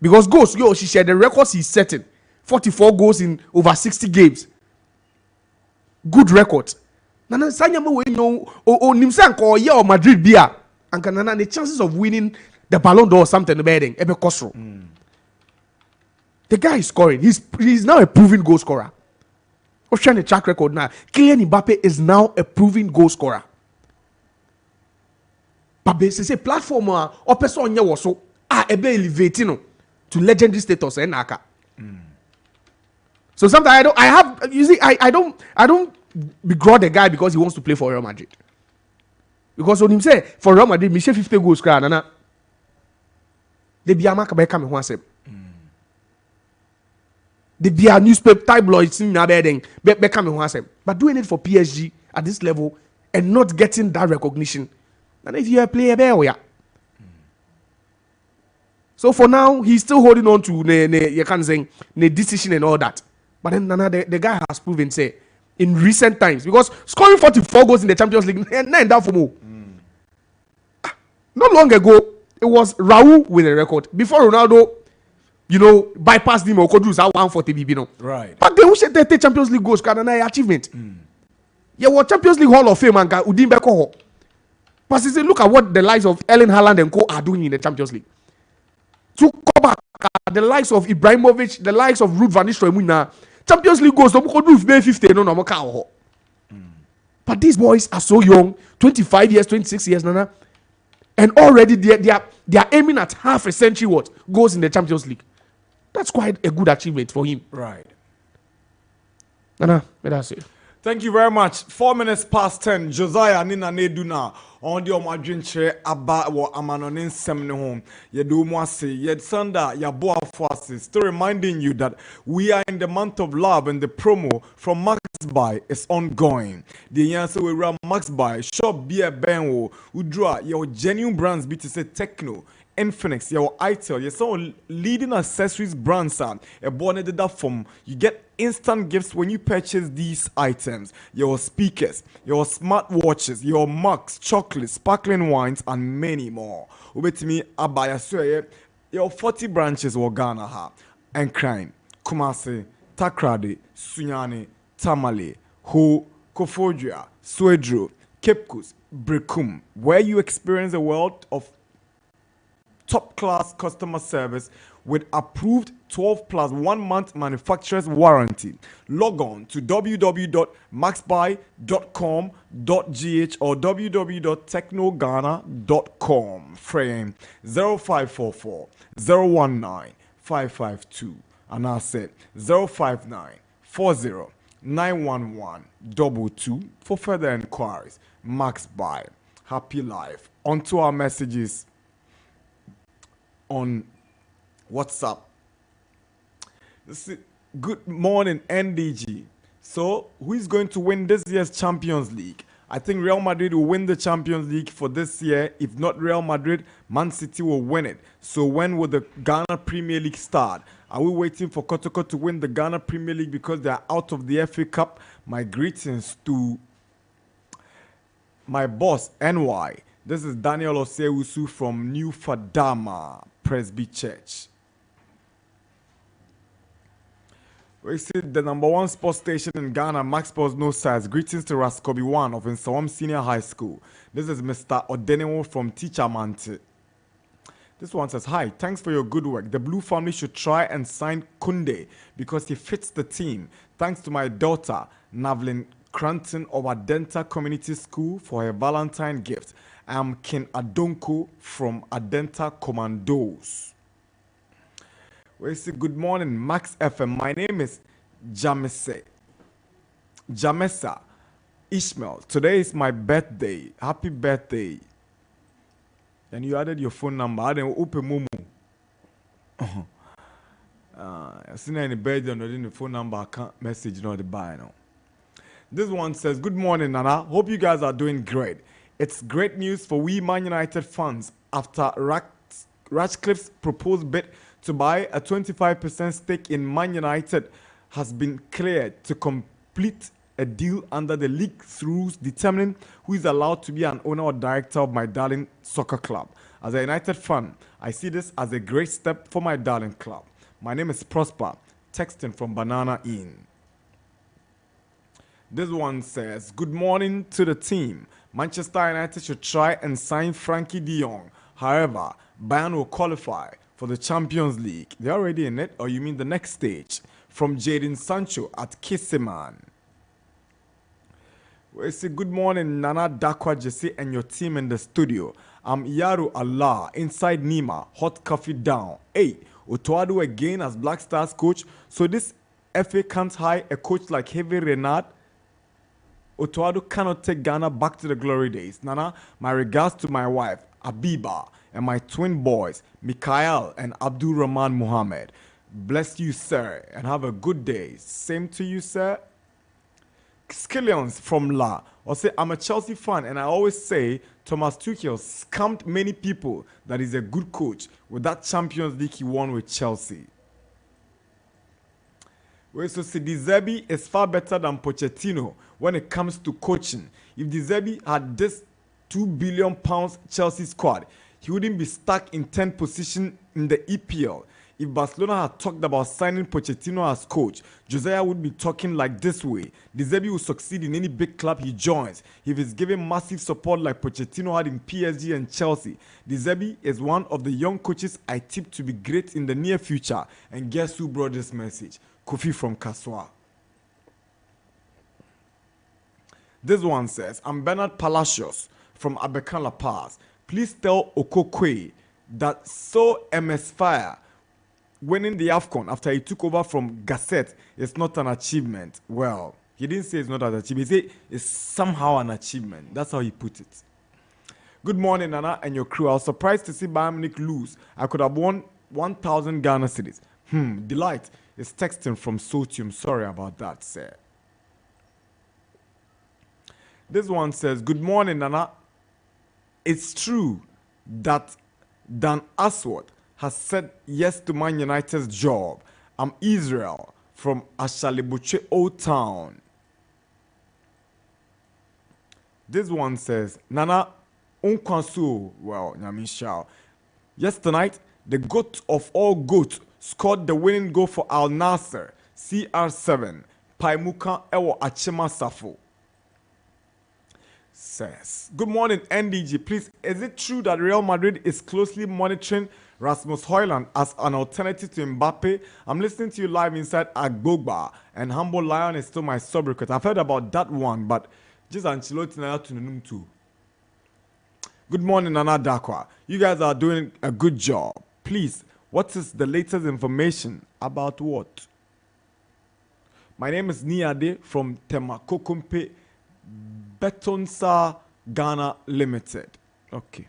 S3: Because goals, she shared the records he's setting. 44 goals in over 60 games. Good record. Nana Sanyama we know Nimsan ko or Madrid beer. And Nana the chances of winning the Ballon d'Or or something bedding ebe kosro. The guy is scoring. He's now a proven goal scorer. Ocean a track record now. Kylian Mbappe is now a proven goal scorer. But say platform or person was so ebe elevating to legendary status and naka. So sometimes I don't begrudge the guy because he wants to play for Real Madrid. Because when him say for Real Madrid, me share 50 goals cry nana. They be amaka be come ho asem. They be a newspaper tabloids in abeding be come ho asem. But doing it for PSG at this level and not getting that recognition. And if you are a player there, yeah. So for now, he's still holding on to you can say the decision and all that. But then Nana, the guy has proven say in recent times because scoring 44 goals in the Champions League, nine down for more. Not long ago, it was Raul with a record. Before Ronaldo, bypassed him or could lose 140 BB.
S1: Right.
S3: But they wish they take Champions League goals, can an achievement. Yeah, what Champions League Hall of Fame and Udin Beko. But look at what the likes of Erling Haaland and co are doing in the Champions League. To come back, the likes of Ibrahimovic, the likes of Ruud van Nistelrooy, Champions League goals, no do 50 no. But these boys are so young, 25 years, 26 years, Nana, and already they are aiming at half a century goals in the Champions League. That's quite a good achievement for him.
S1: Right.
S3: Nana, that's it.
S1: Thank you very much. 4 minutes past 10. Josiah Nana Adu na on the omadwinche aba wo amanonin nsem ne ho. Ye do mo ase, ye sanda ya bo afase. Still reminding you that we are in the month of love and the promo from Max Buy is ongoing. The answer we run Max Buy shop beer benwo udra your genuine brands be to say Techno Infinix, your ITEL, your some leading accessories brands are a bonnet that from you get instant gifts when you purchase these items. Your speakers, your smartwatches, your mugs, chocolates, sparkling wines, and many more. Ubet me abaya soye your 40 branches were Ghana ha and crime, Kumasi, Takrade, Sunyani, Tamale, Ho, Kofodria, Swedro, Kepkus, Brekum, where you experience a world of top-class customer service with approved 12 plus 1 month manufacturer's warranty. Log on to www.maxbuy.com.gh or www.technoghana.com. Frame 0544 019 552 and I said 059 40 911 22 for further inquiries. Max Buy. Happy life. On to our messages on WhatsApp. Good morning, NDG. So, who is going to win this year's Champions League? I think Real Madrid will win the Champions League for this year. If not Real Madrid, Man City will win it. So, when will the Ghana Premier League start? Are we waiting for Kotoko to win the Ghana Premier League because they are out of the FA Cup? My greetings to my boss, NY. This is Daniel Osewusu from New Fadama Presby Church. We see the #1 sports station in Ghana, Max Sports No Size. Greetings to Raskobi 1 of Nsawam Senior High School. This is Mr. Odenewo from Teacher Mante. This one says, hi, thanks for your good work. The Blue family should try and sign Kunde because he fits the team. Thanks to my daughter, Navlin Cranton of Adenta Community School for her Valentine gift. I'm Ken Adonko from Adenta Commandos. We say good morning, Max FM. My name is Jamesa Ishmael. Today is my birthday. Happy birthday. And you added your phone number. I didn't open Momo. I've seen any birthday on the phone number. I can't message the buy now. This one says, good morning, Nana. Hope you guys are doing great. It's great news for we Man United fans after Ratcliffe's proposed bid to buy a 25% stake in Man United has been cleared to complete a deal under the league's rules determining who is allowed to be an owner or director of my darling soccer club. As a United fan, I see this as a great step for my darling club. My name is Prosper, texting from Banana Inn. This one says, good morning to the team. Manchester United should try and sign Frankie de Jong. However, Bayern will qualify for the Champions League. They're already in it, or you mean the next stage? From Jadon Sancho at Kisseman. We say good morning, Nana Darkwa-Gyasi and your team in the studio. I'm Yaru Allah, inside Nima, hot coffee down. Hey, Otoado again as Black Stars coach. So this FA can't hire a coach like Heavy Renard. Otoado cannot take Ghana back to the glory days. Nana, my regards to my wife, Abiba, and my twin boys, Mikhail and Abdul Rahman Muhammad. Bless you, sir, and have a good day. Same to you, sir. Skillions from La. Or say, I'm a Chelsea fan, and I always say Thomas Tuchel scammed many people that he's a good coach with that Champions League he won with Chelsea. We so see De Zerbi is far better than Pochettino when it comes to coaching. If De Zerbi had this £2 billion Chelsea squad, he wouldn't be stuck in 10th position in the EPL. If Barcelona had talked about signing Pochettino as coach, Josiah would be talking like this way. De Zerbi will succeed in any big club he joins if he's given massive support like Pochettino had in PSG and Chelsea. De Zerbi is one of the young coaches I tip to be great in the near future. And guess who brought this message? Kofi from Kaswa. This one says, I'm Bernard Palacios from Abekan La Paz. Please tell Okokwe that so MS Fire winning the AFCON after he took over from Gasset is not an achievement. Well, he didn't say it's not an achievement. He said it's somehow an achievement. That's how he put it. Good morning, Nana and your crew. I was surprised to see Bayern Munich lose. I could have won 1,000 Ghana cedis. Delight is texting from Sotium. Sorry about that, sir. This one says, good morning, Nana. It's true that Dan Asworth has said yes to Man United's job. I'm Israel from Ashalibuche Old Town. This one says, Nana Unkwansu, well, Nyamisha. Yesterday night, the goat of all goats scored the winning goal for Al Nasser, CR7, Paimuka Ewo Achema Safo. Says, good morning, NDG. Please, is it true that Real Madrid is closely monitoring Rasmus Højlund as an alternative to Mbappe? I'm listening to you live inside Agbogba, and Humble Lion is still my sub request. I've heard about that one, but just Ancelotti now to the too. Good morning, Nana Darkwa. You guys are doing a good job. Please, what is the latest information about what? My name is Niade from Temakokumpe Betonsa Ghana Limited. Okay.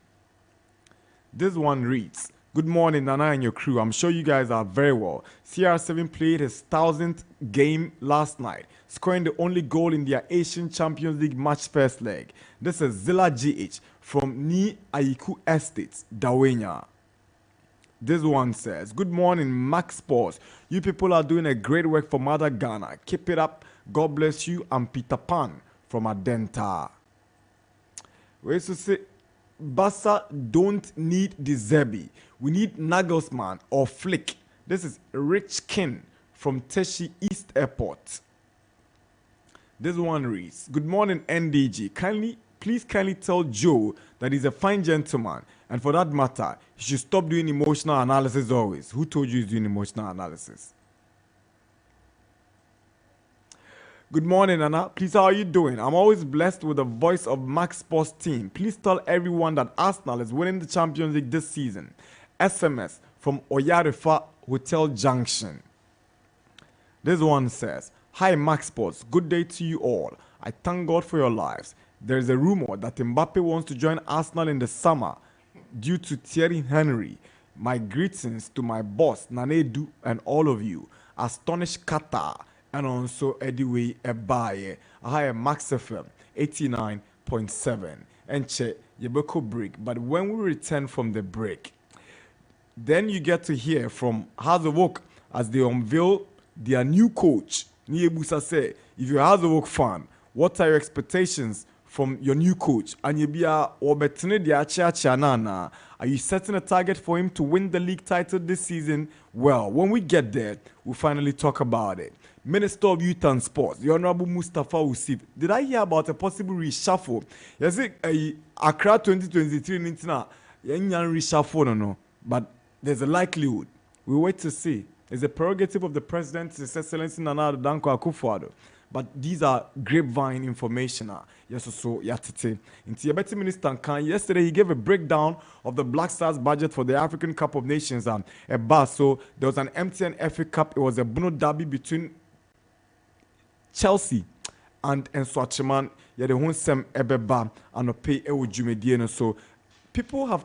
S1: This one reads, good morning, Nana and your crew. I'm sure you guys are very well. CR7 played his 1000th game last night, scoring the only goal in their Asian Champions League match first leg. This is Zilla GH from Ni Aiku Estates, Dawenya. This one says, good morning, Max Sports. You people are doing a great work for Mother Ghana. Keep it up. God bless you. I'm Peter Pan from Adenta. We used to say, Bassa don't need De Zerbi. We need Nagelsmann or Flick. This is Rich Kin from Teshi East Airport. This one reads, good morning, NDG. Please kindly tell Joe that he's a fine gentleman. And for that matter, he should stop doing emotional analysis always. Who told you he's doing emotional analysis? Good morning, Nana. Please, how are you doing? I'm always blessed with the voice of Max Sports team. Please tell everyone that Arsenal is winning the Champions League this season. SMS from Oyarefa Hotel Junction. This one says, hi, Max Sports. Good day to you all. I thank God for your lives. There is a rumor that Mbappe wants to join Arsenal in the summer due to Thierry Henry. My greetings to my boss, Nana Adu, and all of you. Astonished Qatar. And also Ediwe Ebaye. I have Max FM 89.7. And check Yebeko break. But when we return from the break, then you get to hear from House of Oak as they unveil their new coach. Niebusa say, if you're a House of Oak fan, what are your expectations from your new coach? And you be are you setting a target for him to win the league title this season? Well, when we get there, we'll finally talk about it. Minister of Youth and Sports, the Honorable Mustafa Usif. Did I hear about a possible reshuffle? You see, Accra 2023 in reshuffle, no. But there's a likelihood. We wait to see. It's a prerogative of the President, His Excellency Nana Darkwa-Gyasi. But these are grapevine information. Yes, so yatete. Inti Minister Khan yesterday he gave a breakdown of the Black Stars budget for the African Cup of Nations. So there was an MTN FA Cup. It was a Bruno derby between Chelsea and Swatchman, yeah, the whole sem ebeba and a pay ewu so people have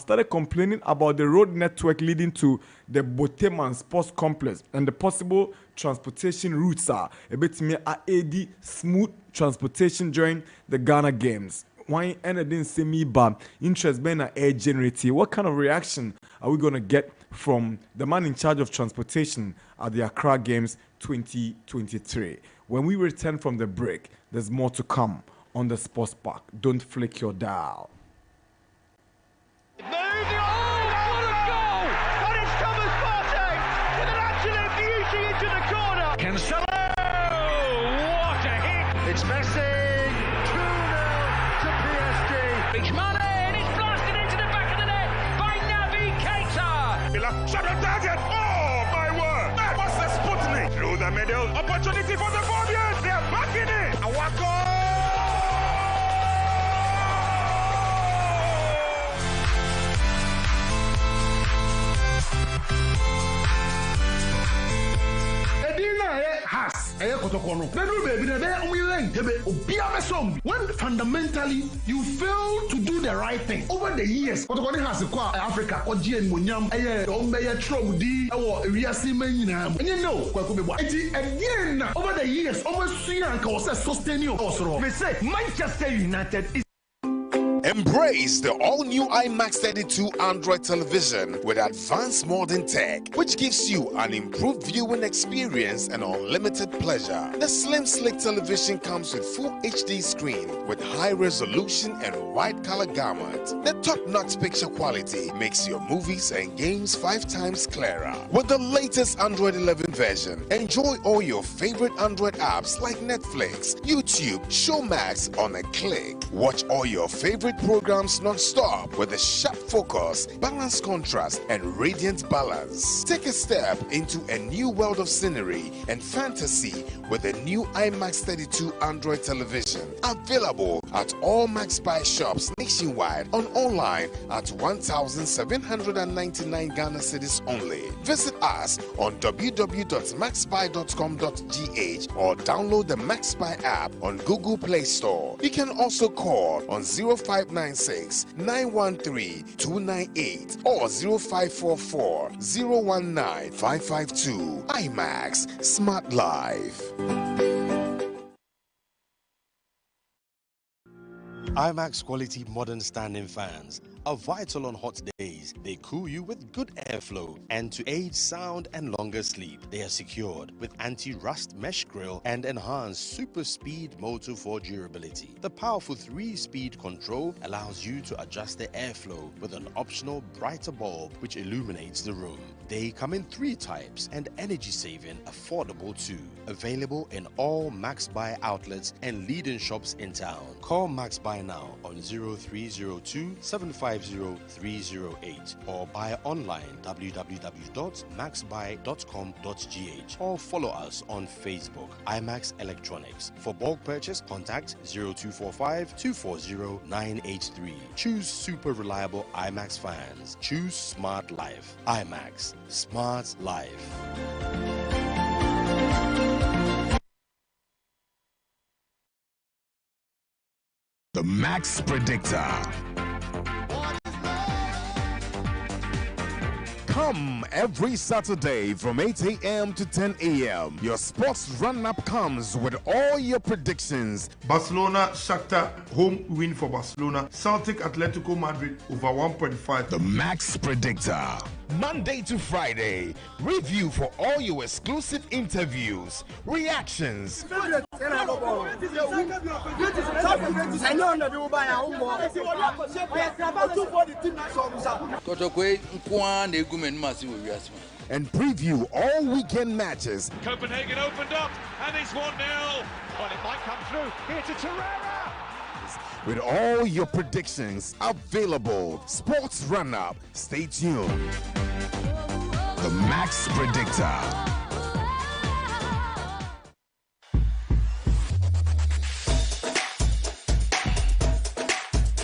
S1: started complaining about the road network leading to the Boteman Sports Complex and the possible transportation routes are a bit more AD smooth transportation during the Ghana Games. Why anything say me bad interest being an air generative? What kind of reaction are we going to get from the man in charge of transportation at the Accra Games 2023? When we return from the break, there's more to come on the Sports Park. Don't flick your dial.
S4: Moved it! Oh, what a goal! And it's Thomas Partey with an absolute beauty into the corner. Cancelo! What a hit! It's Messi! 2-0 to PSG. It's Mane and it's blasted into the back of the net by Naby Keita.
S5: Shot on target! Oh, my word! That was the Sputnik! Through the middle, opportunity for the Fabians! They are back in it! Our goal!
S6: When fundamentally you fail to do the right thing over the years, Africa or GN Munyam, Trobdi, or Riasiman, and you know, again over the years, almost see and sustain you also. They say Manchester United is.
S7: Embrace the all-new IMAX 32 Android television with advanced modern tech, which gives you an improved viewing experience and unlimited pleasure. The slim, slick television comes with full HD screen with high resolution and wide color gamut. The top-notch picture quality makes your movies and games 5 times clearer. With the latest Android 11 version, enjoy all your favorite Android apps like Netflix, YouTube, Showmax on a click. Watch all your favorite programs non-stop with a sharp focus, balanced contrast, and radiant balance. Take a step into a new world of scenery and fantasy with the new IMAX 32 Android television. Available at all Max Buy shops nationwide and online at 1,799 Ghana cedis only. Visit us on www.maxbuy.com.gh or download the Max Buy app on Google Play Store. You can also call on 0596 913 298 or 0544 019 552. IMAX Smart Life.
S8: IMAX quality modern standing fans are vital on hot days. They cool you with good airflow and to aid sound and longer sleep. They are secured with anti-rust mesh grille and enhanced super speed motor for durability. The powerful 3-speed control allows you to adjust the airflow with an optional brighter bulb which illuminates the room. They come in 3 types and energy saving, affordable too. Available in all Max Buy outlets and leading shops in town. Call Max Buy now on 0302 750 308 or buy online www.maxbuy.com.gh or follow us on Facebook IMAX Electronics. For bulk purchase, contact 0245 240 983. Choose super reliable IMAX fans. Choose smart life. IMAX Smart Life.
S7: The Max Predictor. Come every Saturday from 8 a.m. to 10 a.m. Your sports run-up comes with all your predictions.
S9: Barcelona, Shakhtar, home win for Barcelona. Celtic, Atletico Madrid, over 1.5.
S7: The Max Predictor. Monday to Friday. Review for all your exclusive interviews, reactions, and preview all weekend matches.
S4: Copenhagen opened up and it's 1-0. But it might come through. Here to Torreira.
S7: With all your predictions available. Sports Run-Up. Stay tuned. The Max Predictor.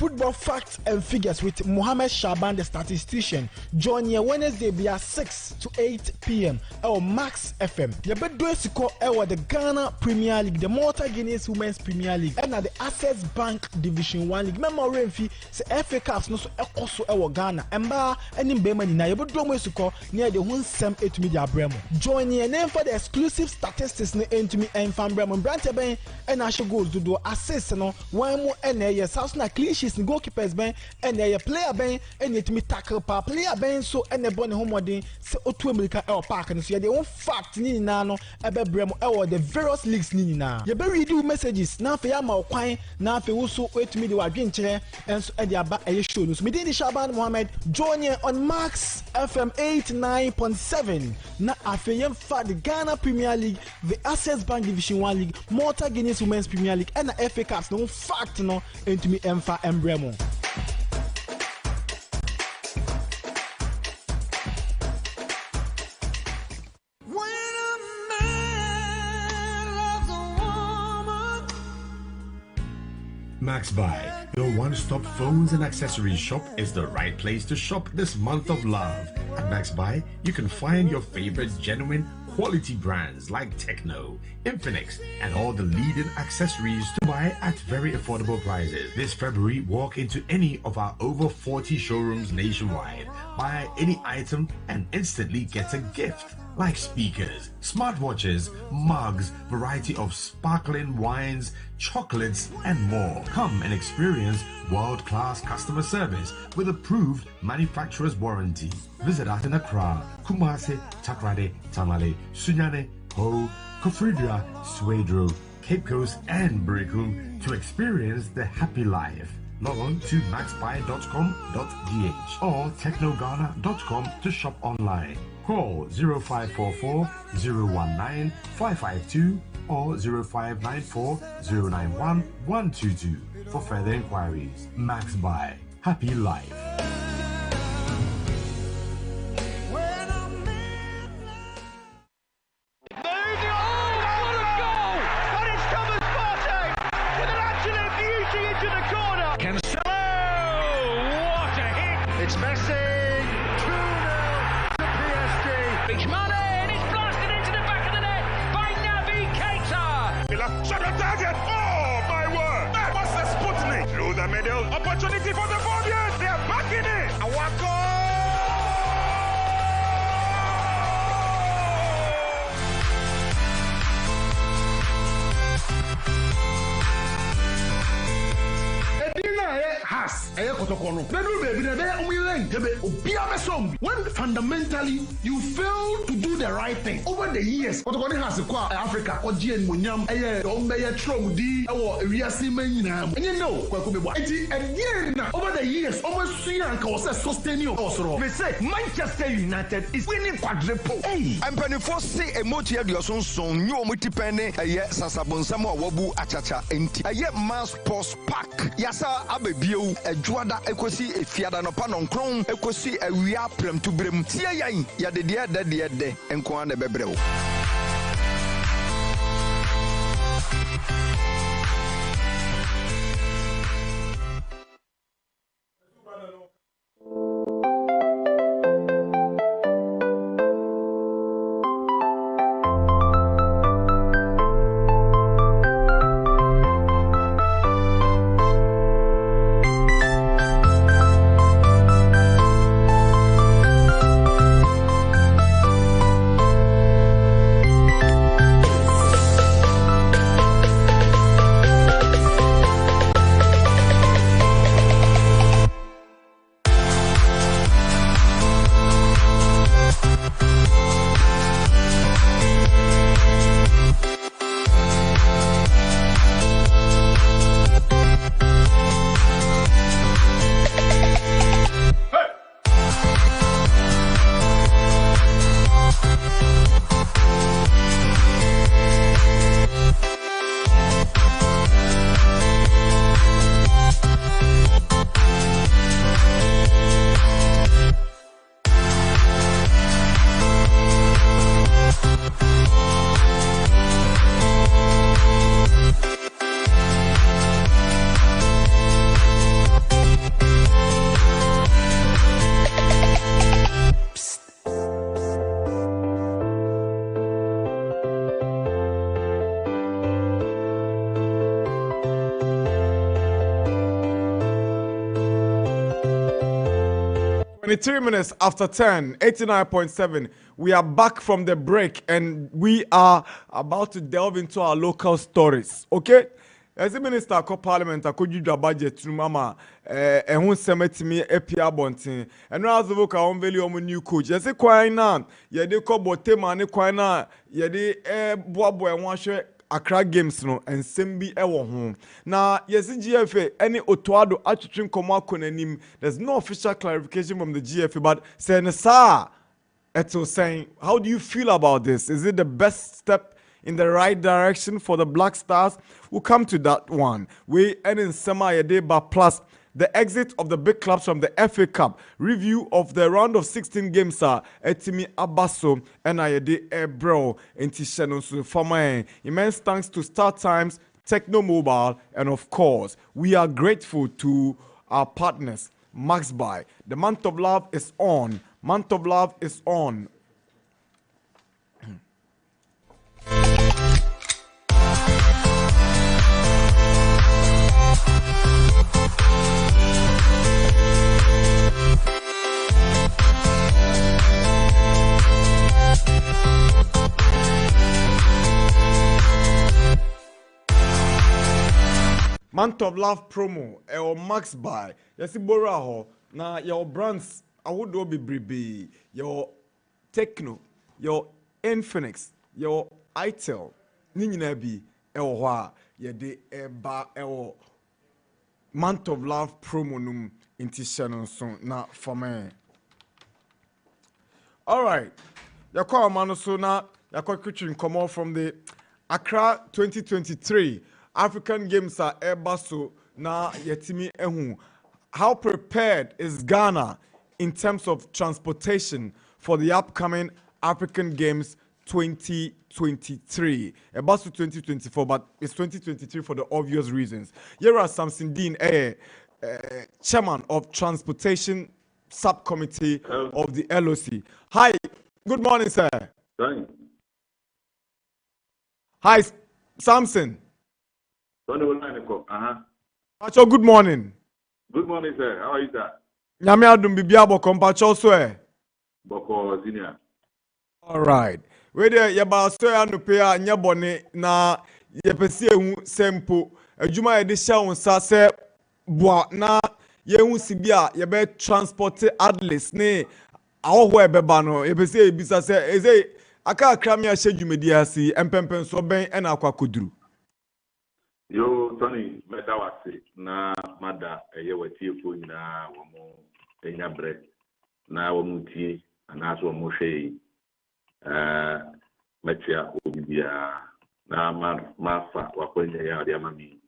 S10: football facts and figures with Mohammed Shaban, the statistician. Join here Wednesday via 6 to 8 p.m. or Max FM. You better do the Ghana Premier League, the Malta Guineas Women's Premier League, and the Access Bank Division 1 League. Remember, Renfi, the FA Cups no so also Ghana. Emba and in Bemani, na you better do near the one Sam 8 media Bremo. Join here name for the exclusive statistics ne entumi and fan Bremo. Brante Ben and Asha goals to do assist no one more and a South na clean sheets and goalkeepers Ben and a player Ben and it me tackle pa player Ben so and a bonny home wedding so to America El Park and so you own fact ni nano ebe Bremo or the various leagues ni na. You better read messages now for Yama Quaye now for also wait me the wagin chair and so at aba a show news. Me the Shaban Mohammed join you on Max FM 89.7 na afeyem fa the Ghana Premier League, the Access Bank Division 1 League, Malta Guineas Women's Premier League and the FA Cups no fact no into me emfa embremo.
S11: Max Buy, your one-stop phones and accessories shop, is the right place to shop this month of love. At Max Buy, you can find your favorite genuine quality brands like Techno, Infinix, and all the leading accessories to buy at very affordable prices. This February, walk into any of our over 40 showrooms nationwide, buy any item and instantly get a gift. Like speakers, smartwatches, mugs, variety of sparkling wines, chocolates, and more. Come and experience world-class customer service with approved manufacturer's warranty. Visit us in Accra, Kumasi, Takrade, Tamale, Sunyane, Ho, Kofridra, Swedro, Cape Coast, and Brecum to experience the happy life. Log on to maxbuy.com.gh or technoghana.com to shop online. Call 0544 019 552 or 0594 091 122 for further inquiries. Max Buy. Happy life.
S5: Opportunity for the Pundits. They are back in it.
S6: When fundamentally you fail to do the right thing over the years, Africa, and you know, over the years, almost sustain you. We say Manchester United is winning quadruple. Hey,
S12: I'm penny for say a motia dioson son, you multipene, a yet Sasabonsamo Wabu Achacha, and a yet mass post pack. Yasa Abebio, a Juada Equasi, a Fiada no Panon Chrome, Equasi, a Riaprem to Brim, Tia ya the dear de, and Kwan Bebrel.
S1: 23 minutes after 10, 89.7. We are back from the break and we are about to delve into our local stories. Okay? As a minister of parliament, I could use the budget to mama and who sent me a PR bonting. And now the vocal on value of new coach. As a Quaye Nana, ye de ko bote mane Quaye Nana, ye de boabo and wash Accra games no and Sembi ewo home. Now, yes, GFA, any Otoado atchitrin komako nenim. There's no official clarification from the GFA, but saying, sir, Eto saying, how do you feel about this? Is it the best step in the right direction for the Black Stars? We'll come to that one. We end in Sema Yedeba plus the exit of the big clubs from the FA Cup. Review of the round of 16 games are Etimi Abaso and Ayede Ebro Enti Shenonsu Fama. Immense thanks to Star Times, Techno Mobile, and of course, we are grateful to our partners, Max Buy. The month of love is on. Month of love is on. Month of love promo or Max Buy. Yes, Boraho. Now your brands I would be bribe. Your Techno, your Infinix, your Itel, Nina bi Ewa, ye de eba ewo. Month of love promo num inti Shannon son na for me. All right. Yakwa mano so na yakwa kitchen come off from the Accra 2023 African Games are ebaso na yetimi ehu. How prepared is Ghana in terms of transportation for the upcoming African Games 2023? Ebaso 2024, but it's 2023 for the obvious reasons. Here are Samson Dean, chairman of Transportation Subcommittee of the LOC. Hi, good morning, sir.
S13: Thanks.
S1: Hi, Samson.
S13: Uh-huh.
S1: Good morning.
S13: Good morning, sir. How are you, sir?
S1: Nyame adum bibia boko mpacho so e.
S13: Boko senior.
S1: All right. We dey yeba so ya no pe a nya bone na yepesi ehu sempo adwuma ye de hya wonsa se boa na yehu sibia yebe transport atlas ne awoho ebeba no yepesi ebisa se eze aka akram ya hye dwumedi asi empempen so ben e na akwakoduru.
S13: Yo, Tony, medawase na mada eye watiefo nyina womo enya bre na womo tie anaso womo hwe metia obibia na mafa wakwenya ya ade amami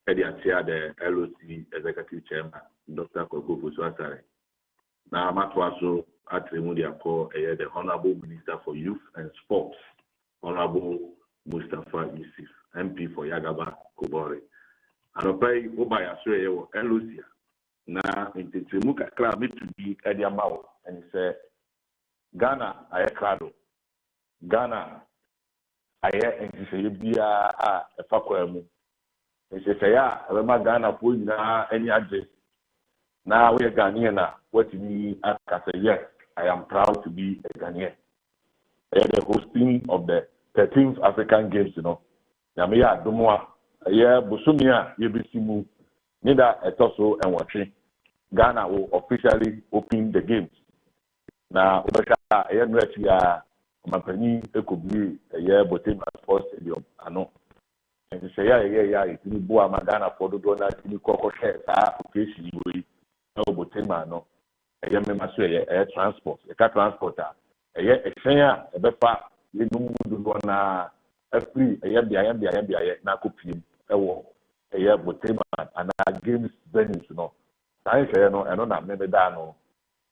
S13: edi atia the LOC executive chairman Dr. Kokofu Swasare na matwaso atremu dia ko eye the honorable minister for youth and sports honorable Mustafa Yusuf MP for Yagaba Kobore. Anopai Obaya Sreyo and Lucia. Na Intimuka Club to be Ediamao and say Ghana aye Clado. Ghana aye and say Bia a Fakwemu. And say ya Rema Ghana for na any address. Now we are Ghanaian. What me ask say yes, I am proud to be a Ghanaian. I am the hosting of the 13th African Games, you know. Yamia Dumwa, Busumia, Yebisimu, Nida Etoso and watching. Ghana will officially open the games. Now, I am ready to Mampani, Ekubi, a year Botima Sports Stadium. I know. And to say, it's in Boa Magana for the donor, in Coco Shares, occasion, no Botima, no. A young Masu, air transport, a car transporter, a year, a share, a befa, you know, free a yambia na kopiem ewo eye botema and games venues no sai say no eno na me da no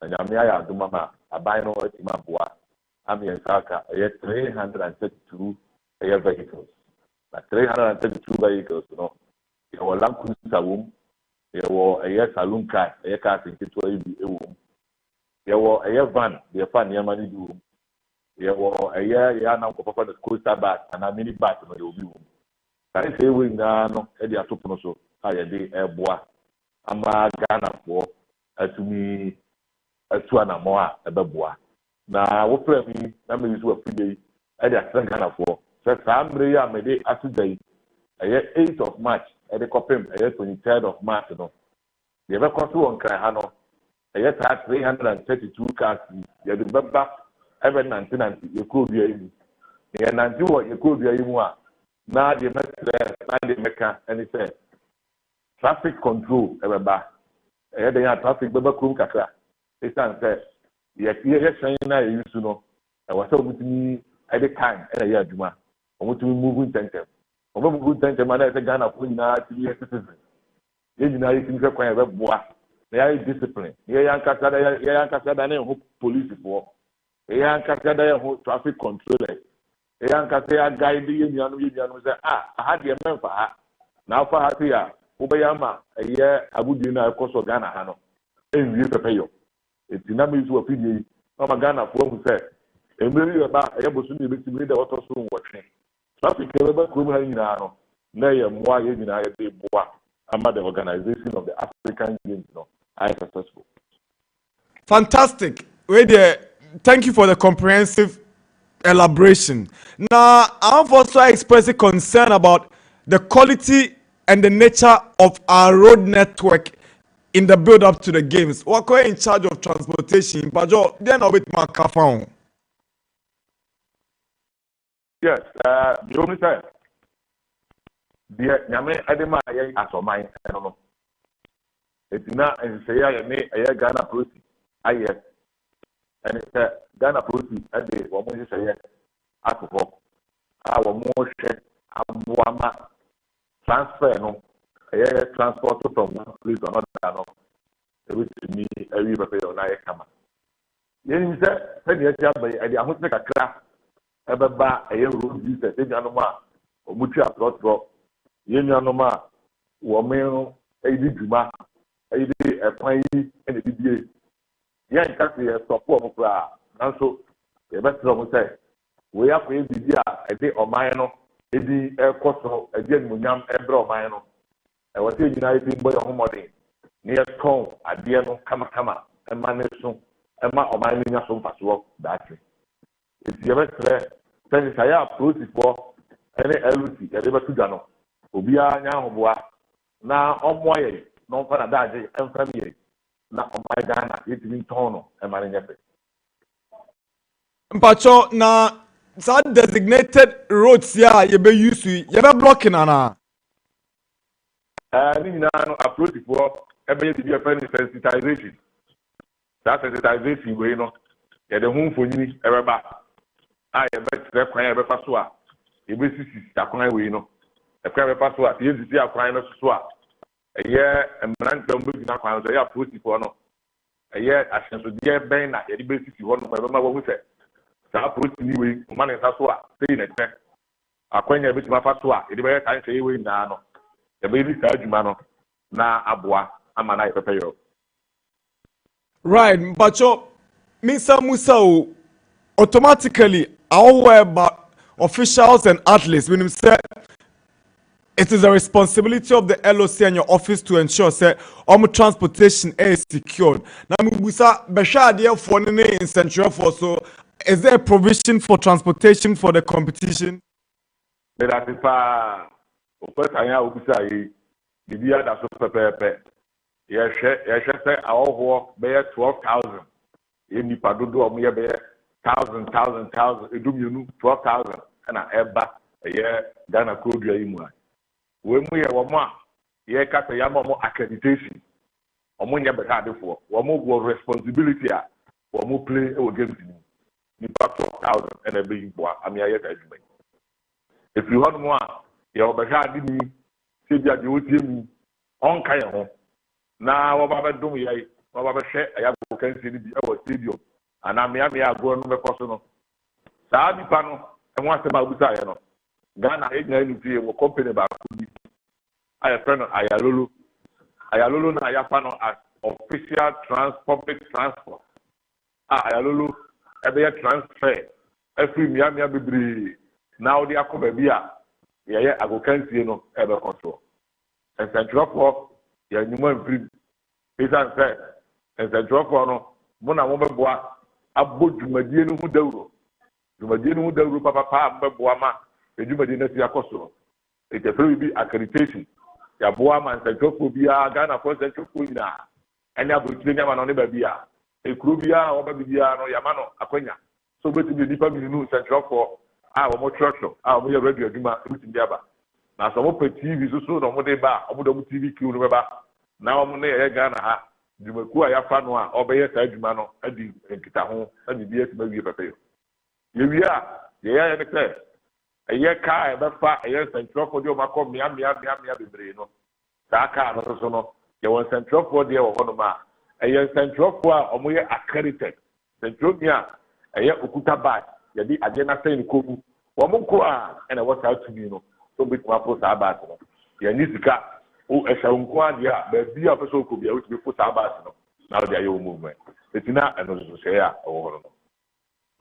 S13: nyame aya aduma ma aban no atima boa amien saka eye 332 eye vehicles na 332 vehicles no ye wo lanku sawum ye wo eye saloon car eye car tinto ibi ewo ye wo eye van ye fa niam ani du yeah, now for the coaster bat and a mini bat no you be. I say we no e dia topono so I dey eboa ama Ghana for to me atuana mo a ebeboa na wo fra mi na me use wa fide e dey Ghana for so samre ya me dey asudai 8th of March e dey kopem 23rd of March no ye be koso on kran ha no 332 cars ye dey beba even 1990 ye ko bia yi ye 90 wo ye ko bia yi mu a na dey metre na dey meka any say traffic control ebeba dey ya traffic beba krum kakra esan say ye hwan na ye use no e was so mutumi e dey kan e dey aduma omutumi move tentem move tentem na say Ghana for nyina ti ye citizen ye nyina ye tin say kwan e be boa na ye discipline ye yankasa da na ho police for ye yankasa da ho traffic controller ye yankasa ya guide ye nyanu say aha de memfa ha na afa ha ti ya wo be yama ye abudi na ekoso Ghana ha no enwie pepeyo etina me zu opidi no Ghana for mu say emeri ba ye bosu ni betimi da woto so nwotwe traffic e be krom ha nyina no na ye moa ye nyina ye be boa ama the organization of the African Games are successful.
S1: Fantastic. Thank you for the comprehensive elaboration. Now, I'm also expressing concern about the quality and the nature of our road network in the build-up to the games. We're in charge of transportation, but then a bit more careful.
S13: Yes, the only time. The Yame Adema Asomai, I don't know. It's not and say I may a Ghana Prosi. Yes. And it's Ghana Prosi at the woman say alcohol. Our more share Abuama transfer no a transport from one place to another. Which to me every pay on I come. Yen said, send your job by the Ahusaka craft. Ebeba a road user, the Janoma, or Mucha plot drop. Yen Yanoma, Womeo, A.D. Juma. A pine and a BBA. Yan Cassie support of Bra. And so, the best of say, we have a BBA a day or Mino, a D. Air Costo, a Jen Munyam, Ebro Mino. I was saying, United by home body near Cone, a Diano, Kama, and Maneson, and my mining us on Paswalk, battery. It's the best then I have process for any LUC, a river to Gano, Ubia Yamboa, now on way. No for a daddy and family. Now, my Ghana, it's been torn and my nephew.
S1: Pacho, now, that designated roads, yeah, you be used to, you be blocking, Anna.
S13: I mean, now, approach for every to be a friendly sensitization. That sensitization, you know, the home for you, ever back. I bet the cry ever pasua. The basis is a cry, we know. A cry pasua, the agency of crime of swap. A year and man don't move in a crowd, they are pretty for no. A year, I shall be a bang at the basis you want to remember what we said. So I put anyway, man is a swap, saying it. I can't have it my pasua, it very time say we now. The baby charge mano, na abua, I'm an eye prepare.
S1: Right, Pacho, Mr. Musao, automatically, our officials and athletes, when you say, it is a responsibility of the LOC and your office to ensure that all transportation is secured. Now, in Central for so is there a provision for transportation for the competition?
S13: That is first I have to say the year that's super. Yes, say our work bear 12,000. In the Padudu of me bear 1,000. It do you 12,000 and I ever a year Ghana could you. When we have one, ye cut a yamamo accreditation. Or when you have for one more responsibility, one more play against you. You pack 4,000 and a big boy. I mean, if you want more, you have a hard in me, say that you would hear me on Kayan. Now, what about doing? What about share? I have to cancel our stadium, and I'm going to personal. Sabi Pano, and what's about Butayano? Ghana will company back. I have friend Ayalulu. Ayalulu na Ayapano as official public transport. Ayalulu, every transfer. Every Miami Bebli. Now they are coming here. Yeah, I go can't see no ever control. And Central for yeah, you want free. It's unfair. And Central for no, Mona Womba Abu Jumadian Mudero. Jumadian Mudero Papa Boama, the Jumadina Siacoso. It will be accreditation. Yabuama and Centrophobia, Ghana for Centrophobia, and Abutina on the Babia, a Crubia or Babia no Yamano, Aquena. So, but to be deeper in Central for our more church, our more regular Duma, in Java. Now, some open TV is also on Monday bar, or TV Q, remember. Now, I'm on the Ghana, Jumakua Yafanwa, or Bayer Sajumano, and the Kitahon, and the BS maybe a paper. Here we are, the air and the class. A year car, a far, a year central for your Macom, Miami, Breno. Saka, no sono. There was central for the Honoma. A year central for a more accredited. Central Mia, a year Ukuta Bat, Yadi Agena Saint Kubu, Wamunkoa, and I was out to you. So big Wapo Sabat. Yanisika, who a Shaunquadia, but the episode could be able to be put Sabat. Now they are your movement. It's not another share or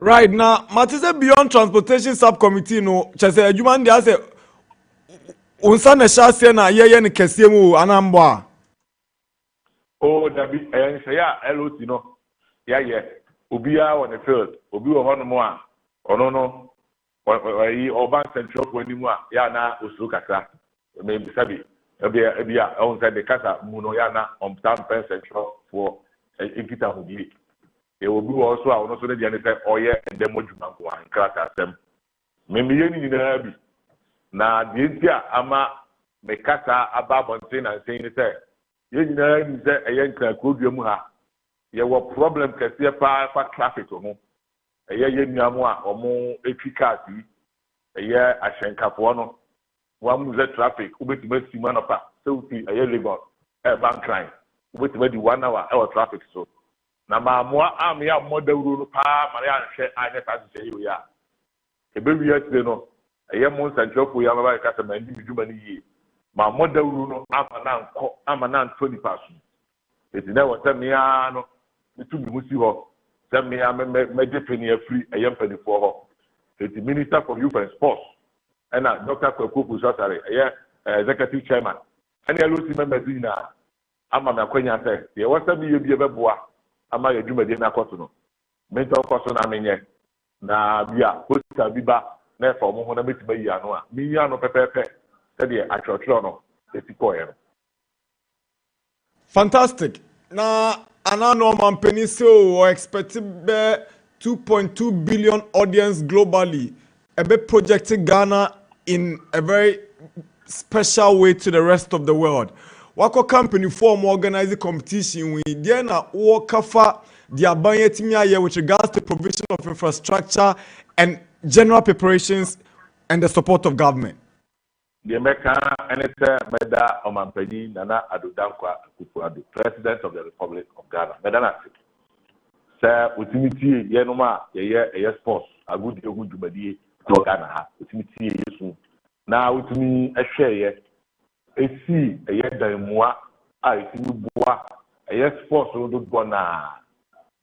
S1: right now, Matisse beyond transportation subcommittee no. Chese Juman dia se unsa na shase na yeye ni kese mu anambwa.
S13: Oh, Dabi, shaya LOT no. Yeah. Obia on the field. Obi wo hono mo a. Ono no. Urban Central for ni mu a. Ya na osu kasa. Me bisabi. Ebia on say the kasa mu no ya na on Urban Central for Ekita Hudi. It will be also our so the say oye and demo juma ko an krata asem me yeni na bi na de ntia ama me kasa aba bonten and saying say yeni na ni say eyen kra kodua mu ha ye wo problem kase pa traffic ho yeni amu a omo efikasi eye ahyenkafo no wa mu ze traffic ubetuma sima no pa so fi eye Lagos bank line ubetuma di 1 hour e traffic so na maamua am ya modawuru no pa maria hwe anya tasse yi ya ebe wi atire no eye mo santrofo ya baba ka se mandi biduma ni yi ma modawuru no ama na nto ni pasu etina wata mia no bitu bi musi ho se mia me depeni afri eye mpanifo ho eti minister for youth and sports na Dr. Kwaku Sosare eye executive chairman ani alusi members na ama me akwanya se ye wata mi ye bi beboa ama ya jumade na koto no mental koso na menye na bia hosta biba na fa mo ho na metiba yi ano a mi ano pepepe se de atwotro no etiko ye no.
S1: Fantastic. Na anano mampeni so expected 2.2 billion audience globally. Ebe projecting Ghana in a very special way to the rest of the world. Wako company form organizing competition with there na wakafa the abanye timia with regards to provision of infrastructure and general preparations and the support of government.
S13: The American Meda Omampeni Nana Adu, President of the Republic of Ghana. Medana Sir, utimiti yenoma ye sports a good jumadi to Ghana ha. Utimiti yesu. Na utimi ehwe esi eye moi a esi boa eye sports do bona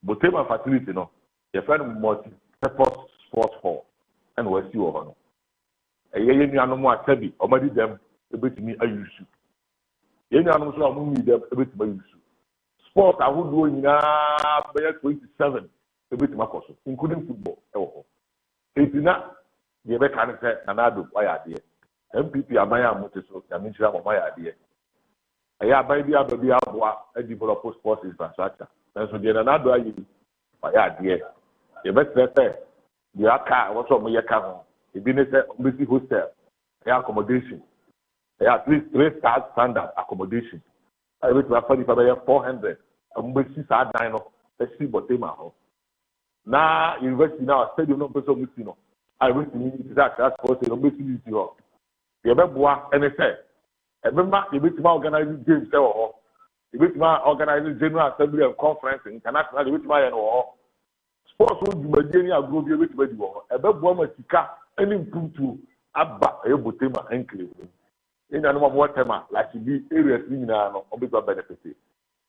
S13: botema facility no ye friend multi purpose sports hall and we see over no eye nuanu mo atabi omadi dem ebetimi ayusu ye nuanu so amumi dem ebetimi ayusu sport ahodo nyina be 27 ebetimi akoso including football ewo etina ye be kan say Nana Adu waya de MPP amaya moteso ya minchira amaya de aya abai bi ababi aboa e develop sports infrastructure so de Nana Adu ayi waya de ye be say the aka what some ye ka ho ebi ne say mbesi hostel ya accommodation ya at least 3-star standard accommodation I bet we for the 400 mbesi sa dan no e si botema ho na university now stadium no person muti no I bet we that sports no mbesi muti ho ye be boa ene say remember you bet ma organize games say ho you bet ma organize general assembly and conference international you bet ma ye no ho sports wo djumadi ni agro bi bet ma di ho e be boa ma sika any improve abba e botema enclave ina no mo tema like bi areas ni na no obetwa benefit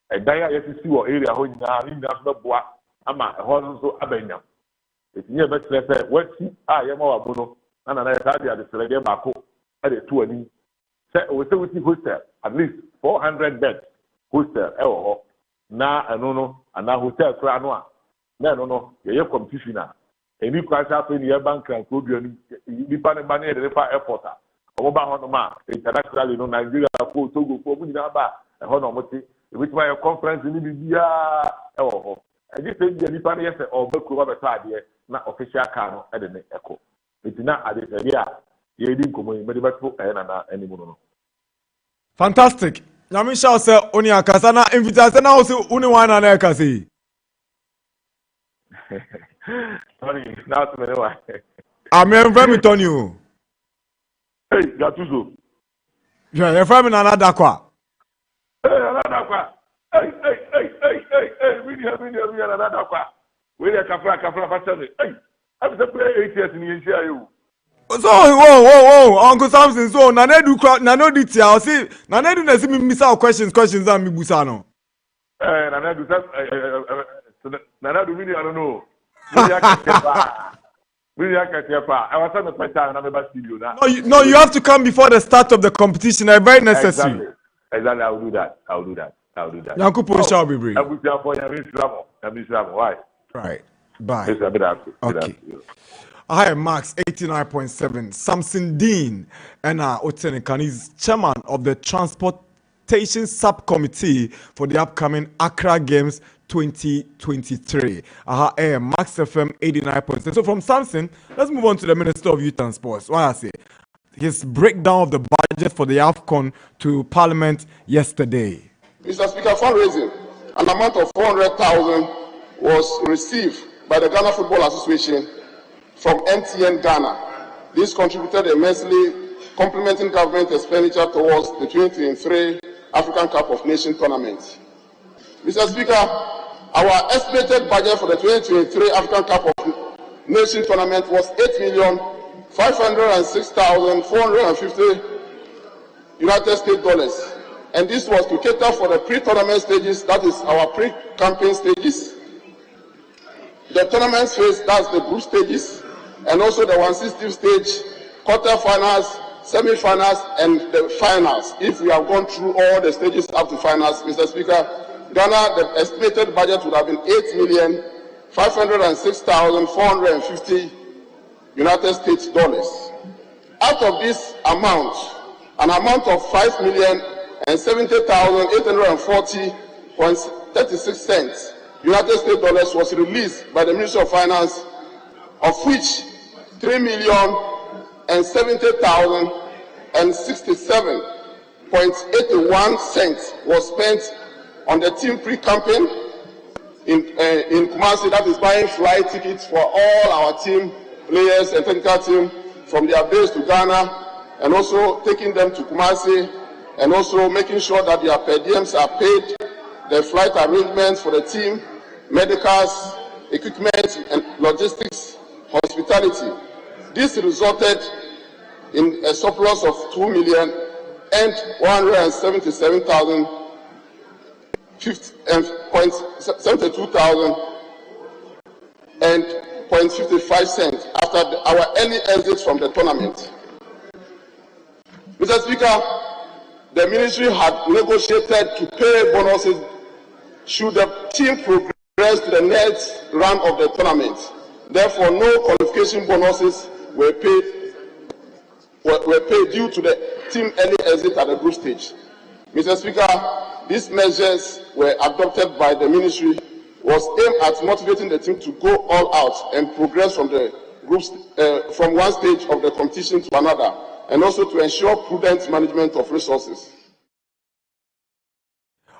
S13: e dan ya yesi wo area ho nyina ni na so boa ama e ho so abanyam etinye be say wati a ye ma wabo no na na ya dia de selege bako e de to ani say we say we hostel at least 400 beds hostel e ho na eno no ana hotel kra no a na eno no ye competition a eni kwasa afa ni bank and ko bianu nipa ne ba ne de fa airport a omo ba ho no ma internationally no Nigeria ko Togo ko mu nyina ba e ho no mo ti e bi tuma conference ni bibia e wo ho e ji se di nipa ne yese obaku ba beta ade na official car no e de ne eko etina ade se a ye di nkomo me de beto e na na animu no.
S1: Fantastic. Nyame sha se oni akasa na invitation na o se uni wana na akasa.
S13: Sorry, not me why.
S1: Amen very Tony o.
S13: Hey, Gatuzo.
S1: Yeah, you from Nana Darkwa.
S13: Hey, Nana Darkwa. Hey, we Nana Darkwa. We dey kafra pastor. Hey, I'm the play 8 years in Asia you.
S1: So, whoa, Uncle Samson, so Nana Adu tia, see, Nana Adu na see me miss out questions and me busa no.
S13: Nana Adu really I don't know.
S1: No, you have to come before the start of the competition. It's very necessary.
S13: Exactly. I'll do that.
S1: Yankupo shall be brave.
S13: Why?
S1: Right. Bye. Okay. Hi, Max 89.7. Samson Dean and Otenekan is chairman of the Transportation Subcommittee for the upcoming Accra Games 2023. Max FM 89.7. So from Samson, let's move on to the Minister of Youth and Sports. What I say? His breakdown of the budget for the AFCON to Parliament yesterday.
S14: Mr. Speaker, fundraising, an amount of 400,000 was received by the Ghana Football Association from MTN Ghana. This contributed immensely, complementing government expenditure towards the 2023 African Cup of Nations tournament. Mr. Speaker, our estimated budget for the 2023 African Cup of Nations tournament was $8,506,450 United States dollars, and this was to cater for the pre-tournament stages, that is our pre-campaign stages, the tournament phase, that's the group stages, and also the 1/16 stage, quarter-finals, semi-finals, and the finals. If we have gone through all the stages up to finals, Mr. Speaker, Ghana, the estimated budget would have been $8,506,450 United States dollars. Out of this amount, an amount of $5,070,840.36 United States dollars was released by the Ministry of Finance, of which $3,067.81 was spent on the team pre-campaign in Kumasi, that is buying flight tickets for all our team players and technical team from their base to Ghana, and also taking them to Kumasi, and also making sure that their per diems are paid, the flight arrangements for the team, medicals, equipment, and logistics, hospitality. This resulted in a surplus of $2,172,000.55 after our early exit from the tournament. Mr. Speaker, the ministry had negotiated to pay bonuses should the team progress to the next round of the tournament. Therefore, no qualification bonuses were paid due to the team early exit at the group stage. Mr. Speaker, these measures were adopted by the ministry was aimed at motivating the team to go all out and progress from the groups from one stage of the competition to another, and also to ensure prudent management of resources.